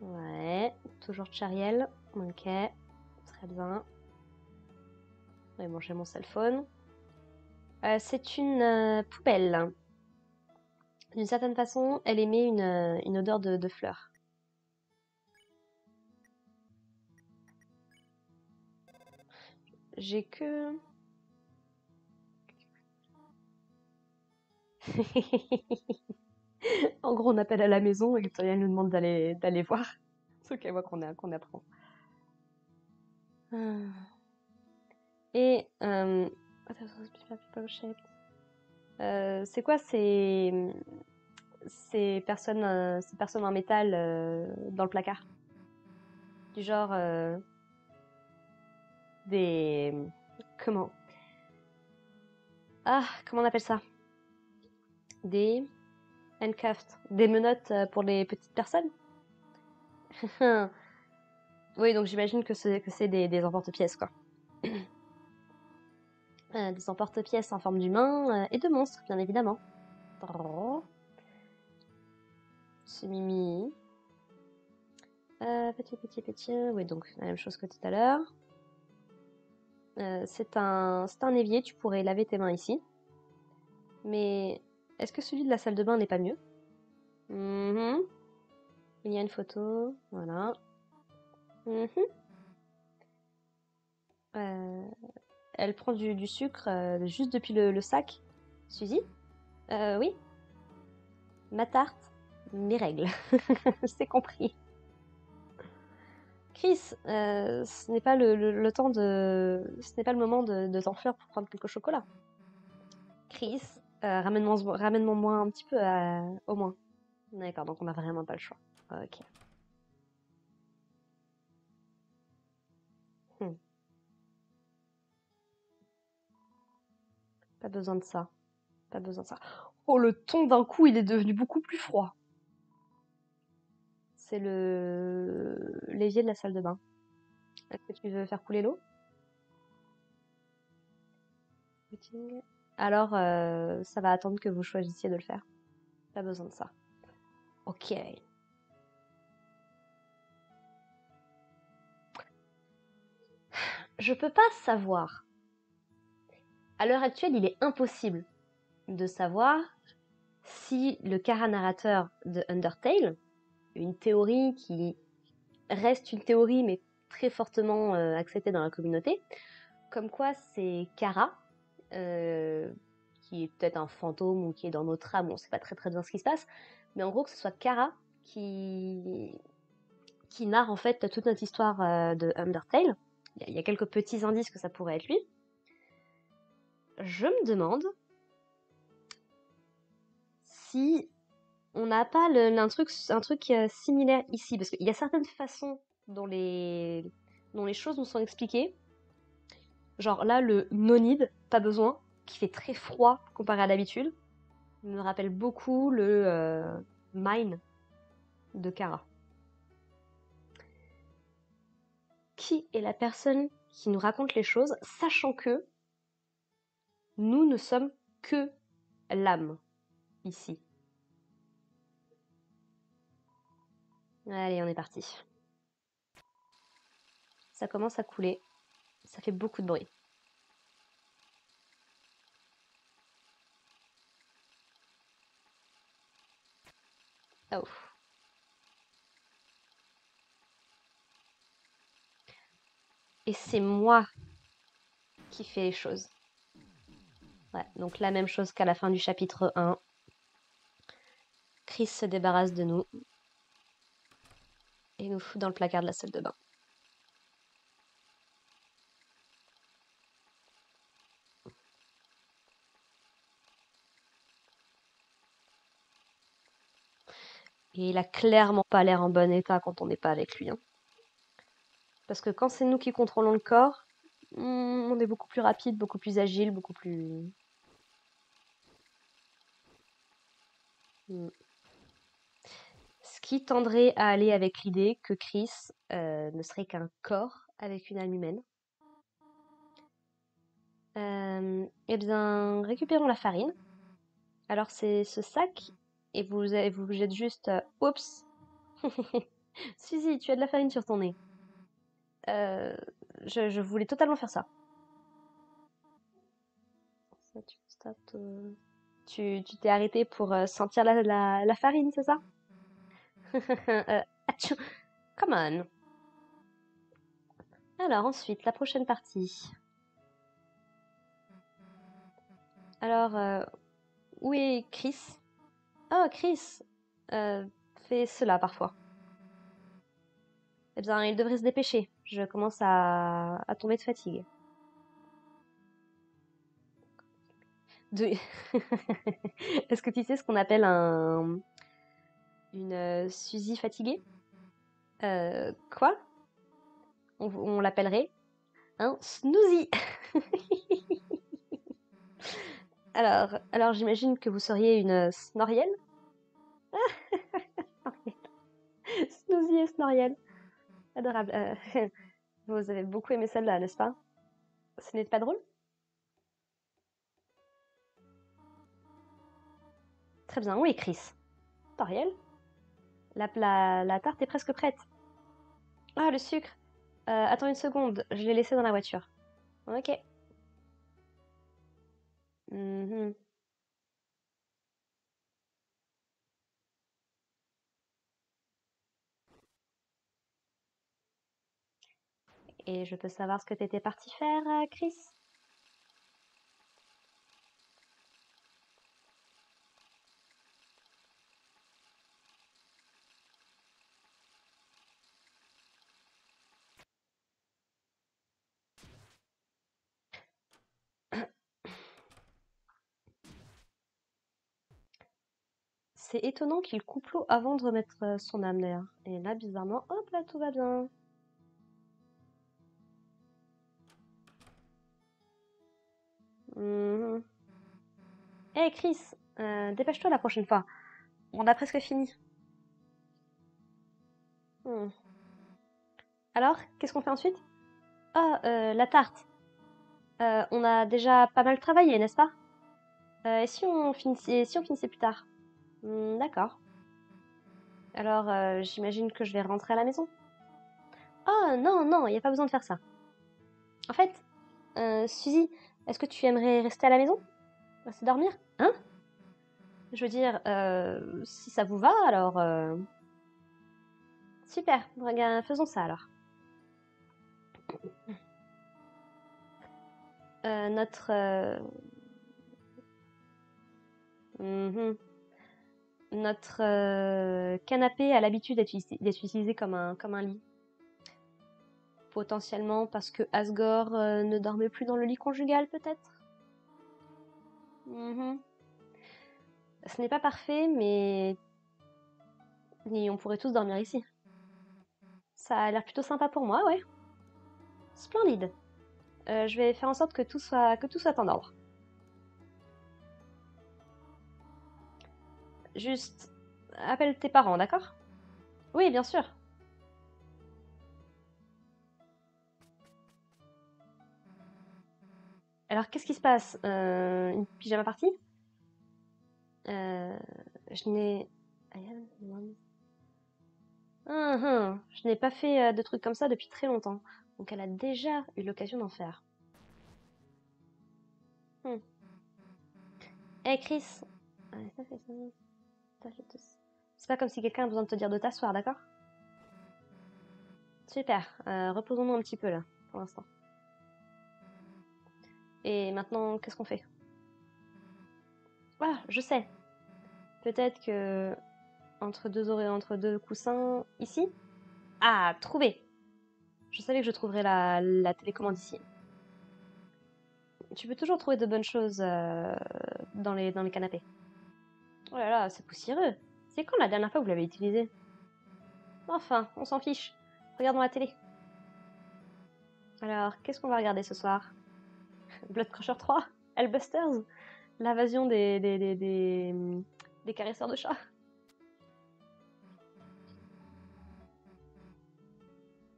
Ouais, toujours Chariel. Ok, très bien. Je vais manger mon cell phone. C'est une poubelle. D'une certaine façon, elle émet une odeur de fleurs. J'ai que... En gros, on appelle à la maison et Victoria nous demande d'aller voir. C'est qu'elle voit qu'on apprend. Et c'est quoi ces personnes en métal dans le placard? Du genre des... Comment? Ah, comment on appelle ça? Des handcuffs. Des menottes pour les petites personnes? Oui, donc j'imagine que c'est des emporte-pièces, quoi. Des emporte-pièces en forme d'humain et de monstres, bien évidemment. Oh, c'est Mimi. Petit. Oui, donc la même chose que tout à l'heure. C'est un évier, tu pourrais laver tes mains ici. Mais est-ce que celui de la salle de bain n'est pas mieux? Mhm. Il y a une photo, voilà. Mhm. Euh, Elle prend du sucre juste depuis le sac. Suzy? Oui. Ma tarte, mes règles. C'est compris. Chris, ce n'est pas le temps de... Ce n'est pas le moment de t'enfuir pour prendre quelques chocolats. Chris, ramène-moi un petit peu au moins. D'accord, donc on n'a vraiment pas le choix. Ok. Hmm. Pas besoin de ça. Pas besoin de ça. Oh, le ton d'un coup, il est devenu beaucoup plus froid. C'est l'évier de la salle de bain. Est-ce que tu veux faire couler l'eau? Alors, ça va attendre que vous choisissiez de le faire. Pas besoin de ça. Ok. Je peux pas savoir. À l'heure actuelle, il est impossible de savoir si le Kara narrateur de Undertale, une théorie qui reste une théorie mais très fortement acceptée dans la communauté, comme quoi c'est Kara, qui est peut-être un fantôme ou qui est dans notre âme, on ne sait pas très très bien ce qui se passe, mais en gros que ce soit Kara qui narre en fait toute notre histoire de Undertale. Il y a quelques petits indices que ça pourrait être lui. Je me demande si on n'a pas un truc similaire ici, parce qu'il y a certaines façons dont les choses nous sont expliquées. Genre là, le no-need, pas besoin, qui fait très froid comparé à d'habitude, me rappelle beaucoup le mine de Kara. Qui est la personne qui nous raconte les choses, sachant que nous ne sommes que l'âme ici. Allez, on est parti. Ça commence à couler. Ça fait beaucoup de bruit. Oh. Et c'est moi qui fait les choses. Ouais, donc la même chose qu'à la fin du chapitre 1. Chris se débarrasse de nous et nous fout dans le placard de la salle de bain. Et il a clairement pas l'air en bon état quand on n'est pas avec lui, hein. Parce que quand c'est nous qui contrôlons le corps, on est beaucoup plus rapide, beaucoup plus agile, beaucoup plus... Hmm. Ce qui tendrait à aller avec l'idée que Chris ne serait qu'un corps avec une âme humaine. Eh bien, récupérons la farine. Alors c'est ce sac, et vous êtes juste... oups. Suzy, tu as de la farine sur ton nez. Euh, je voulais totalement faire ça. Ça, tu constates, tu t'es arrêté pour sentir la farine, c'est ça? Atchou, come on. Alors ensuite, la prochaine partie. Alors, où est Chris? Oh, Chris fait cela parfois. Eh bien, il devrait se dépêcher. Je commence à tomber de fatigue. De... Est-ce que tu sais ce qu'on appelle une Suzy fatiguée? Quoi? On l'appellerait un snoozy. Alors j'imagine que vous seriez une snorielle? Snoozy et snorielle. Adorable. Vous avez beaucoup aimé celle-là, n'est-ce pas? Ce n'est pas drôle? Très bien. Oui, Chris. Toriel? La tarte est presque prête. Ah, le sucre. Attends une seconde, je l'ai laissé dans la voiture. Ok. Mhm. Et je peux savoir ce que t'étais parti faire, Chris? C'est étonnant qu'il coupe l'eau avant de remettre son âme d'ailleurs. Et là, bizarrement, hop là, tout va bien. Mhm. Hey Chris, dépêche-toi la prochaine fois. On a presque fini. Hmm. Alors, qu'est-ce qu'on fait ensuite? Ah, la tarte. On a déjà pas mal travaillé, n'est-ce pas? Et si on finissait plus tard? D'accord. Alors, j'imagine que je vais rentrer à la maison? Oh non, non, il n'y a pas besoin de faire ça. En fait, Suzy, est-ce que tu aimerais rester à la maison? Rester dormir? Hein? Je veux dire, si ça vous va, alors... Super, regarde, faisons ça alors. Notre... mhm. Notre canapé a l'habitude d'être utilisé comme un lit. Potentiellement parce que Asgore ne dormait plus dans le lit conjugal, peut-être? Mhm. Ce n'est pas parfait, mais on pourrait tous dormir ici. Ça a l'air plutôt sympa pour moi, ouais. Splendide. Je vais faire en sorte que que tout soit en ordre. Juste, appelle tes parents, d'accord? Oui, bien sûr. Alors, qu'est-ce qui se passe? Une pyjama party? Euh, je n'ai... Je n'ai pas fait de trucs comme ça depuis très longtemps. Donc elle a déjà eu l'occasion d'en faire. Hmm. Hey Chris! C'est pas comme si quelqu'un a besoin de te dire de t'asseoir, d'accord? Super. Reposons-nous un petit peu là, pour l'instant. Et maintenant, qu'est-ce qu'on fait? Ah, je sais. Peut-être que entre deux oreilles, entre deux coussins, ici? Ah, trouvé! Je savais que je trouverais la télécommande ici. Tu peux toujours trouver de bonnes choses dans les canapés. Oh là là, c'est poussiéreux. C'est quand la dernière fois que vous l'avez utilisé? Enfin, on s'en fiche. Regardons la télé. Alors, qu'est-ce qu'on va regarder ce soir? Blood Crusher 3? Hellbusters? L'invasion des caresseurs de chats?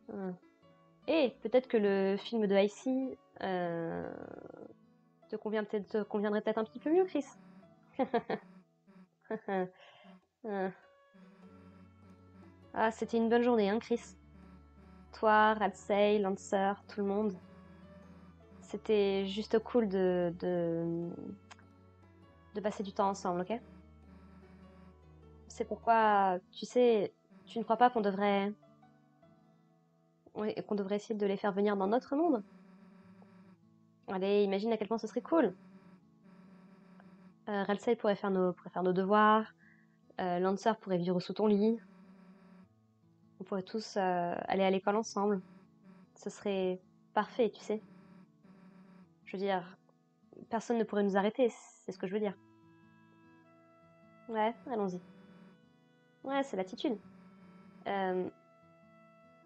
Hmm. Et peut-être que le film de Icy te conviendrait peut-être un petit peu mieux, Chris. Hmm. Ah, c'était une bonne journée, hein, Chris? Toi, Radsay, Lancer, tout le monde. C'était juste cool de passer du temps ensemble, ok? C'est pourquoi, tu sais, tu ne crois pas qu'on devrait, qu'on devrait essayer de les faire venir dans notre monde? Allez, imagine à quel point ce serait cool. Ralsei pourrait faire nos devoirs. Lancer pourrait vivre sous ton lit. On pourrait tous aller à l'école ensemble. Ce serait parfait, tu sais. Je veux dire, personne ne pourrait nous arrêter, c'est ce que je veux dire. Ouais, allons-y. Ouais, c'est l'attitude. Euh,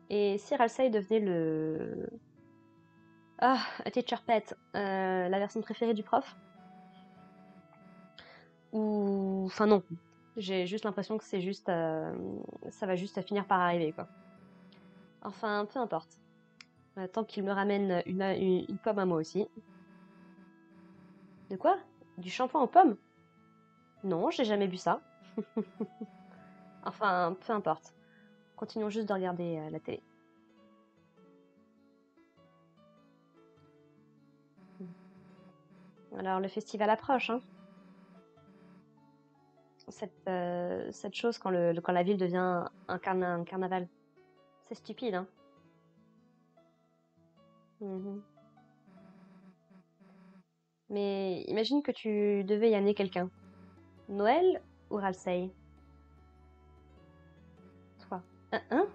et si Ralsei devenait le... Ah, a teacher pet, la version préférée du prof? Ou... Enfin non, j'ai juste l'impression que c'est juste... ça va juste finir par arriver, quoi. Enfin, peu importe. Tant qu'il me ramène une pomme à moi aussi. De quoi? Du shampoing aux pommes? Non, j'ai jamais bu ça. Enfin, peu importe. Continuons juste de regarder la télé. Alors, le festival approche, hein. Cette chose quand la ville devient un carnaval. C'est stupide, hein. Mhm. Mais imagine que tu devais y amener quelqu'un. Noël ou Ralsei? Toi. Hein?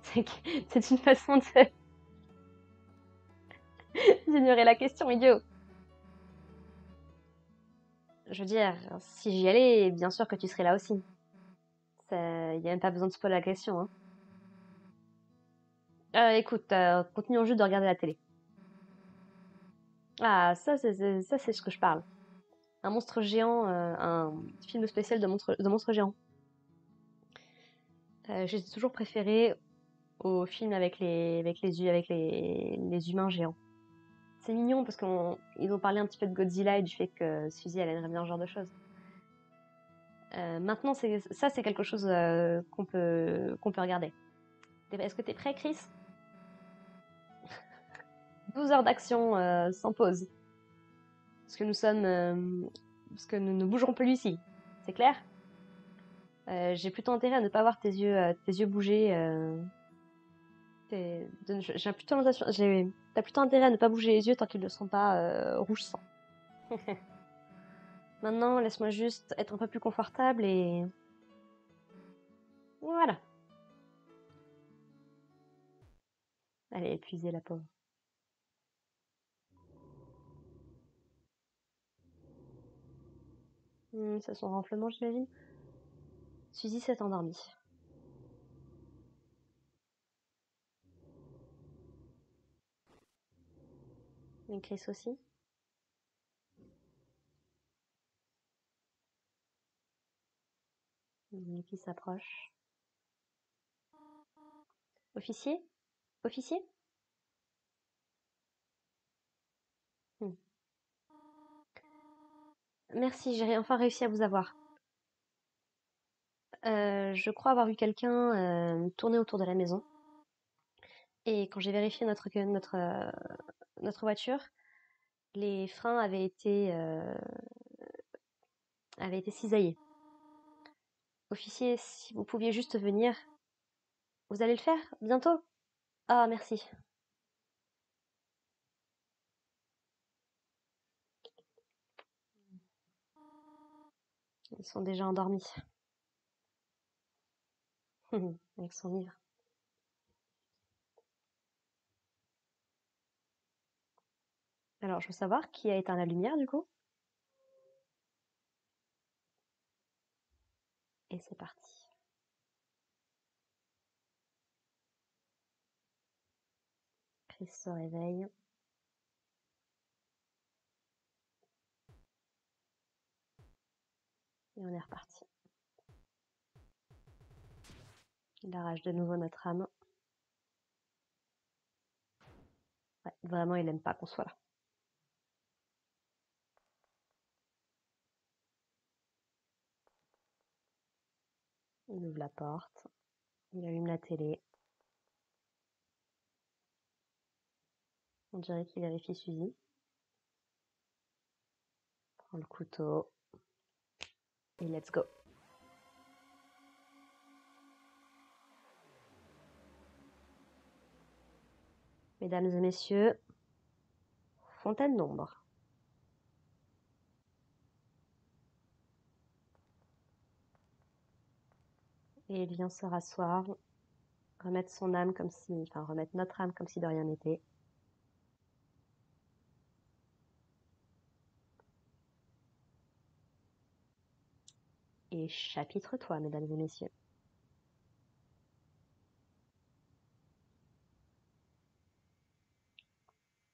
C'est c'est une façon d'ignorer la question, idiot. Je veux dire, si j'y allais, bien sûr que tu serais là aussi. Il n'y a même pas besoin de se poser la question, hein. Écoute, continuons juste de regarder la télé. Ah, ça, c'est ce que je parle. Un monstre géant, un film spécial de monstres géants. J'ai toujours préféré aux films avec les humains géants. C'est mignon parce qu'ils ont parlé un petit peu de Godzilla et du fait que Suzy, elle aimerait bien ce genre de choses. Maintenant, ça, c'est quelque chose qu'on peut regarder. Est-ce que t'es prêt, Chris? 12 heures d'action sans pause. Parce que parce que nous ne bougerons plus ici. C'est clair? J'ai plutôt intérêt à ne pas voir tes yeux bouger. J'ai plutôt l'impression, t'as plutôt intérêt à ne pas bouger les yeux tant qu'ils ne sont pas rouge sang. Maintenant, laisse-moi juste être un peu plus confortable et voilà. Elle est épuisée, la pauvre. C'est son renflement, j'imagine. Suzy s'est endormie. Et Chris aussi. Qui s'approche. Officier? Officier? Hmm. Merci, j'ai enfin réussi à vous avoir. Je crois avoir vu quelqu'un tourner autour de la maison. Et quand j'ai vérifié notre voiture, les freins avaient été cisaillés. Officier, si vous pouviez juste venir. Vous allez le faire bientôt? Ah, merci. Ils sont déjà endormis. Avec son livre. Alors, je veux savoir qui a éteint la lumière, du coup. Et c'est parti. Chris se réveille. Et on est reparti. Il arrache de nouveau notre âme. Ouais, vraiment, il aime pas qu'on soit là. Il ouvre la porte. Il allume la télé. On dirait qu'il vérifie Suzy. Prend le couteau. Et let's go. Mesdames et messieurs, Fontaine d'ombre. Et il vient se rasseoir, remettre son âme comme si, enfin remettre notre âme comme si de rien n'était. Et chapitre-toi, mesdames et messieurs.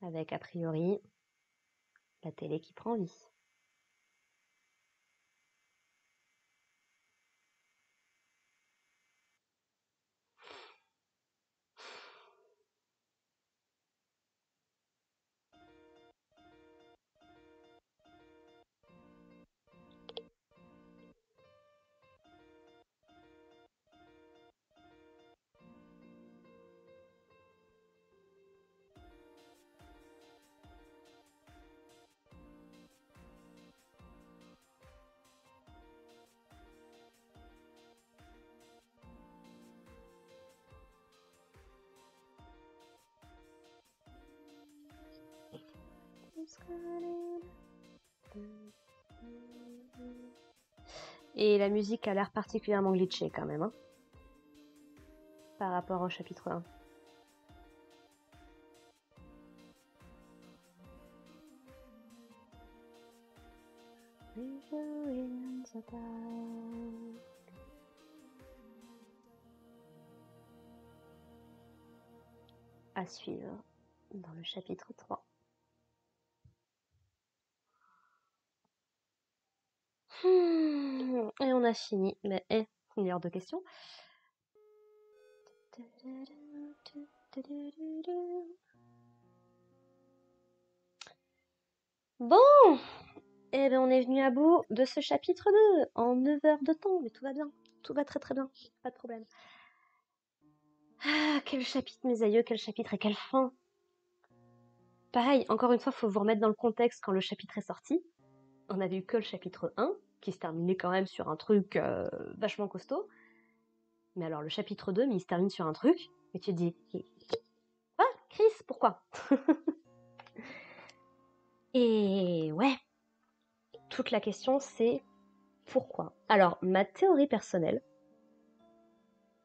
Avec a priori la télé qui prend vie. Et la musique a l'air particulièrement glitchée quand même, hein, par rapport au chapitre 1. À suivre dans le chapitre 3. Et on a fini, mais une heure de questions. Bon, eh ben on est venu à bout de ce chapitre 2 en 9 heures de temps, mais tout va bien, tout va très très bien, pas de problème. Ah, quel chapitre mes aïeux, quel chapitre et quelle fin. Pareil, encore une fois, faut vous remettre dans le contexte quand le chapitre est sorti. On avait eu que le chapitre 1, qui se terminait quand même sur un truc vachement costaud. Mais alors le chapitre 2, mais il se termine sur un truc, et tu te dis, ah, Chris, pourquoi? Et ouais, toute la question c'est pourquoi? Alors, ma théorie personnelle,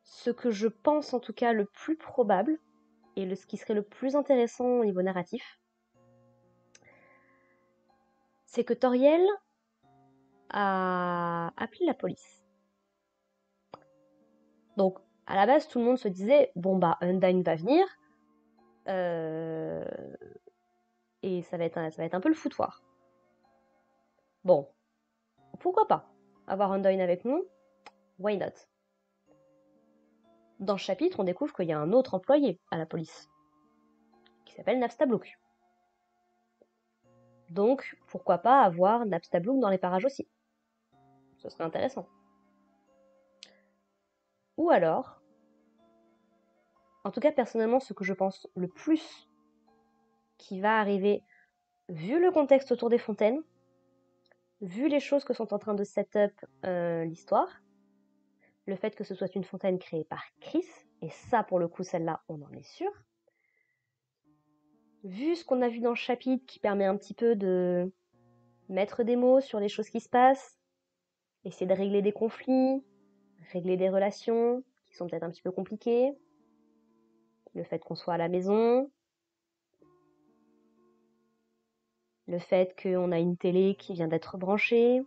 ce que je pense en tout cas le plus probable, et ce qui serait le plus intéressant au niveau narratif, c'est que Toriel a appelé la police. Donc, à la base, tout le monde se disait, bon bah, Undyne va venir, et ça va être un peu le foutoir. Bon, pourquoi pas avoir Undyne avec nous? Why not? Dans le chapitre, on découvre qu'il y a un autre employé à la police, qui s'appelle Navstablook. Donc, pourquoi pas avoir Navstablook dans les parages aussi? Ce serait intéressant. Ou alors, en tout cas personnellement, ce que je pense le plus qui va arriver, vu le contexte autour des fontaines, vu les choses que sont en train de set up l'histoire, le fait que ce soit une fontaine créée par Chris, et ça pour le coup celle-là on en est sûr, vu ce qu'on a vu dans le chapitre qui permet un petit peu de mettre des mots sur les choses qui se passent, essayer de régler des conflits, régler des relations qui sont peut-être un petit peu compliquées, le fait qu'on soit à la maison, le fait qu'on a une télé qui vient d'être branchée,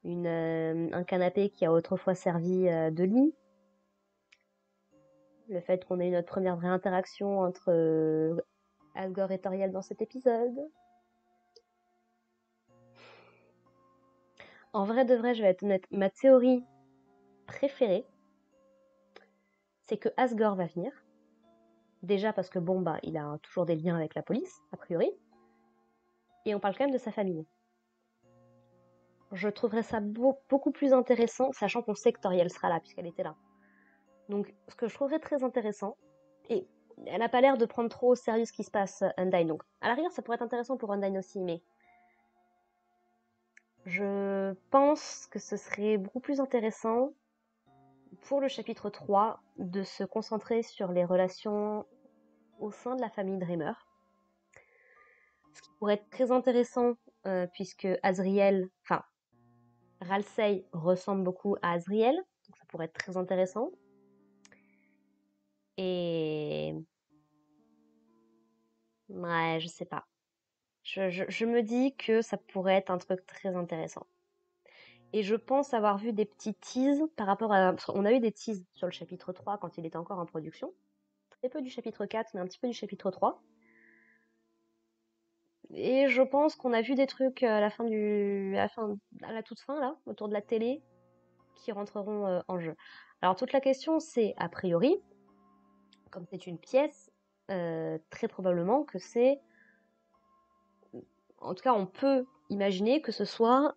un canapé qui a autrefois servi de lit, le fait qu'on ait eu notre première vraie interaction entre Asgore et Toriel dans cet épisode. En vrai de vrai, je vais être honnête, ma théorie préférée, c'est que Asgore va venir. Déjà parce que bon, bah, il a toujours des liens avec la police, a priori. Et on parle quand même de sa famille. Je trouverais ça beaucoup plus intéressant, sachant qu'on sait que Toriel sera là, puisqu'elle était là. Donc, ce que je trouverais très intéressant, et elle n'a pas l'air de prendre trop au sérieux ce qui se passe, Undyne, donc à la rigueur, ça pourrait être intéressant pour Undyne aussi, mais je pense que ce serait beaucoup plus intéressant pour le chapitre 3 de se concentrer sur les relations au sein de la famille Dreamer. Ce qui pourrait être très intéressant, puisque Ralsei ressemble beaucoup à Azriel, donc ça pourrait être très intéressant. Et ouais, je sais pas. Je me dis que ça pourrait être un truc très intéressant. Et je pense avoir vu des petits teases par rapport à... On a eu des teases sur le chapitre 3 quand il était encore en production. Très peu du chapitre 4, mais un petit peu du chapitre 3. Et je pense qu'on a vu des trucs à la toute fin, là, autour de la télé, qui rentreront en jeu. Alors toute la question, c'est, a priori, comme c'est une pièce, très probablement que c'est... En tout cas, on peut imaginer que ce soit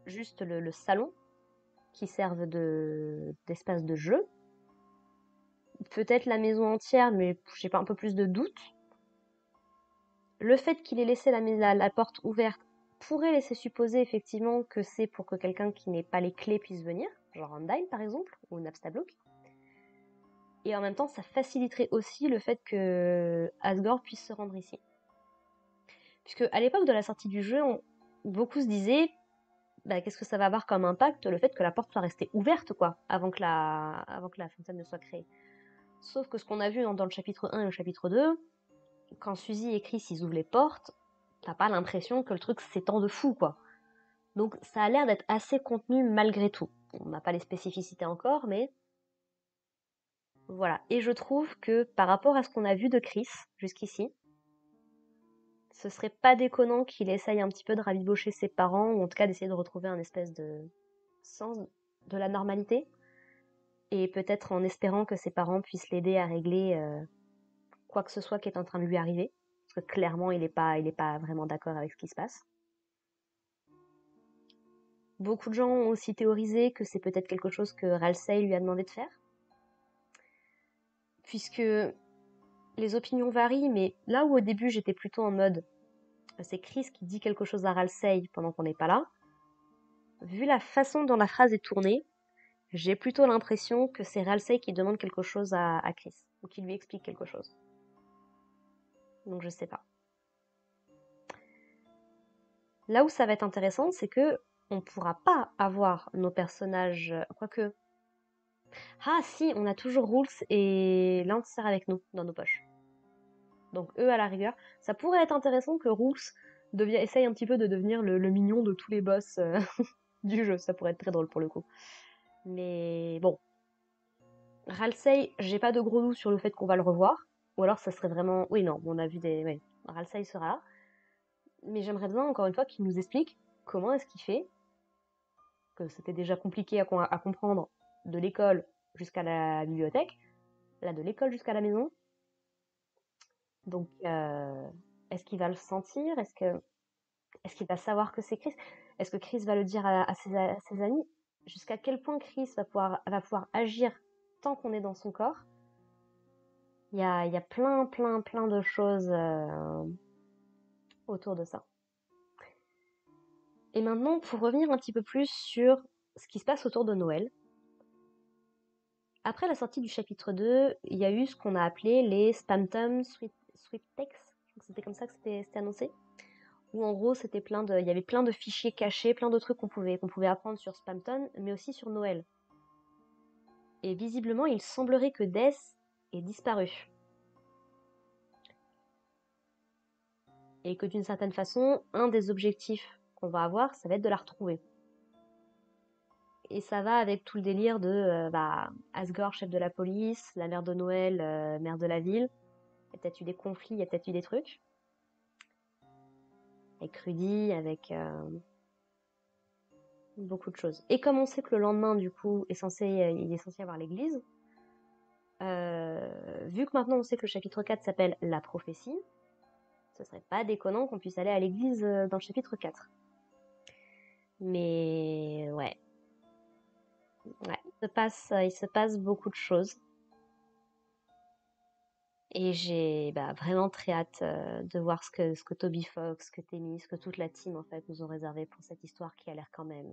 juste le salon qui serve d'espace de jeu. Peut-être la maison entière, mais j'ai pas un peu plus de doute. Le fait qu'il ait laissé la porte ouverte pourrait laisser supposer effectivement que c'est pour que quelqu'un qui n'ait pas les clés puisse venir, genre Undyne par exemple, ou Napstablook. Et en même temps, ça faciliterait aussi le fait que Asgore puisse se rendre ici. Puisque à l'époque de la sortie du jeu, beaucoup se disaient bah, qu'est-ce que ça va avoir comme impact le fait que la porte soit restée ouverte quoi, avant que la fontaine ne soit créée. Sauf que ce qu'on a vu dans le chapitre 1 et le chapitre 2, quand Suzy et Chris ils ouvrent les portes, t'as pas l'impression que le truc s'étend de fou quoi. Donc ça a l'air d'être assez contenu malgré tout. On n'a pas les spécificités encore, mais voilà. Et je trouve que par rapport à ce qu'on a vu de Chris jusqu'ici, ce serait pas déconnant qu'il essaye un petit peu de rabibocher ses parents, ou en tout cas d'essayer de retrouver un espèce de sens de la normalité. Et peut-être en espérant que ses parents puissent l'aider à régler quoi que ce soit qui est en train de lui arriver. Parce que clairement, il est pas vraiment d'accord avec ce qui se passe. Beaucoup de gens ont aussi théorisé que c'est peut-être quelque chose que Ralsei lui a demandé de faire. Puisque les opinions varient, mais là où au début j'étais plutôt en mode c'est Chris qui dit quelque chose à Ralsei pendant qu'on n'est pas là, vu la façon dont la phrase est tournée, j'ai plutôt l'impression que c'est Ralsei qui demande quelque chose à Chris, ou qui lui explique quelque chose. Donc je sais pas. Là où ça va être intéressant, c'est que on pourra pas avoir nos personnages, quoique. Ah si, on a toujours Rules et Lancer avec nous, dans nos poches. Donc eux à la rigueur, ça pourrait être intéressant que Rules essaye un petit peu de devenir le mignon de tous les boss du jeu, ça pourrait être très drôle pour le coup. Mais bon. Ralsei, j'ai pas de gros doutes sur le fait qu'on va le revoir. Ou alors ça serait vraiment... Oui, non, on a vu des... Oui, Ralsei sera là. Mais j'aimerais bien, encore une fois, qu'il nous explique comment est-ce qu'il fait, que c'était déjà compliqué à comprendre de l'école jusqu'à la bibliothèque, là de l'école jusqu'à la maison. Donc, est-ce qu'il va le sentir? Est-ce qu'il va savoir que c'est Chris? Est-ce que Chris va le dire à ses amis? Jusqu'à quel point Chris va pouvoir agir tant qu'on est dans son corps? Il y a plein de choses autour de ça. Et maintenant, pour revenir un petit peu plus sur ce qui se passe autour de Noël. Après la sortie du chapitre 2, il y a eu ce qu'on a appelé les Spamtum Sweepstakes. Je crois que c'était comme ça que c'était annoncé. où en gros c'était il y avait plein de fichiers cachés, plein de trucs qu'on pouvait apprendre sur Spamton, mais aussi sur Noël. Et visiblement, il semblerait que Death ait disparu. Et que d'une certaine façon, un des objectifs qu'on va avoir, ça va être de la retrouver. Et ça va avec tout le délire de Asgore, chef de la police, la mère de Noël, mère de la ville. Il y a peut-être eu des conflits, il y a peut-être eu des trucs. Avec Rudy, avec beaucoup de choses. Et comme on sait que le lendemain, du coup, il est censé y avoir l'église, vu que maintenant on sait que le chapitre 4 s'appelle La prophétie, ce serait pas déconnant qu'on puisse aller à l'église dans le chapitre 4. Mais ouais, il se passe beaucoup de choses. Et j'ai vraiment très hâte de voir ce que Toby Fox, que Thémis, que toute la team en fait nous ont réservé pour cette histoire qui a l'air quand même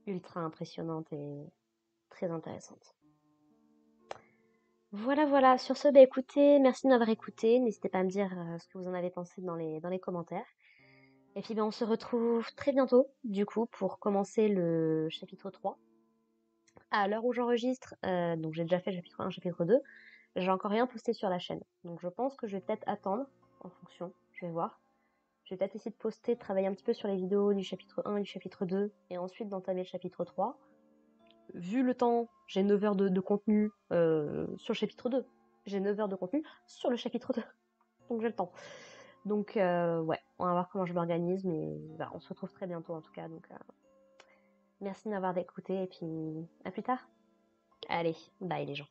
ultra impressionnante et très intéressante. Voilà, voilà. Sur ce, écoutez, merci de m'avoir écouté. N'hésitez pas à me dire ce que vous en avez pensé dans les commentaires. Et puis on se retrouve très bientôt, du coup, pour commencer le chapitre 3. À l'heure où j'enregistre, donc j'ai déjà fait le chapitre 1, chapitre 2, j'ai encore rien posté sur la chaîne. Donc je pense que je vais peut-être attendre, en fonction, je vais voir. Je vais peut-être essayer de poster, de travailler un petit peu sur les vidéos du chapitre 1 et du chapitre 2, et ensuite d'entamer le chapitre 3. Vu le temps, j'ai 9 heures de contenu sur le chapitre 2. J'ai 9 heures de contenu sur le chapitre 2. Donc j'ai le temps. Donc ouais, on va voir comment je m'organise, mais on se retrouve très bientôt en tout cas. Donc merci de m'avoir écouté et puis à plus tard. Allez, bye les gens.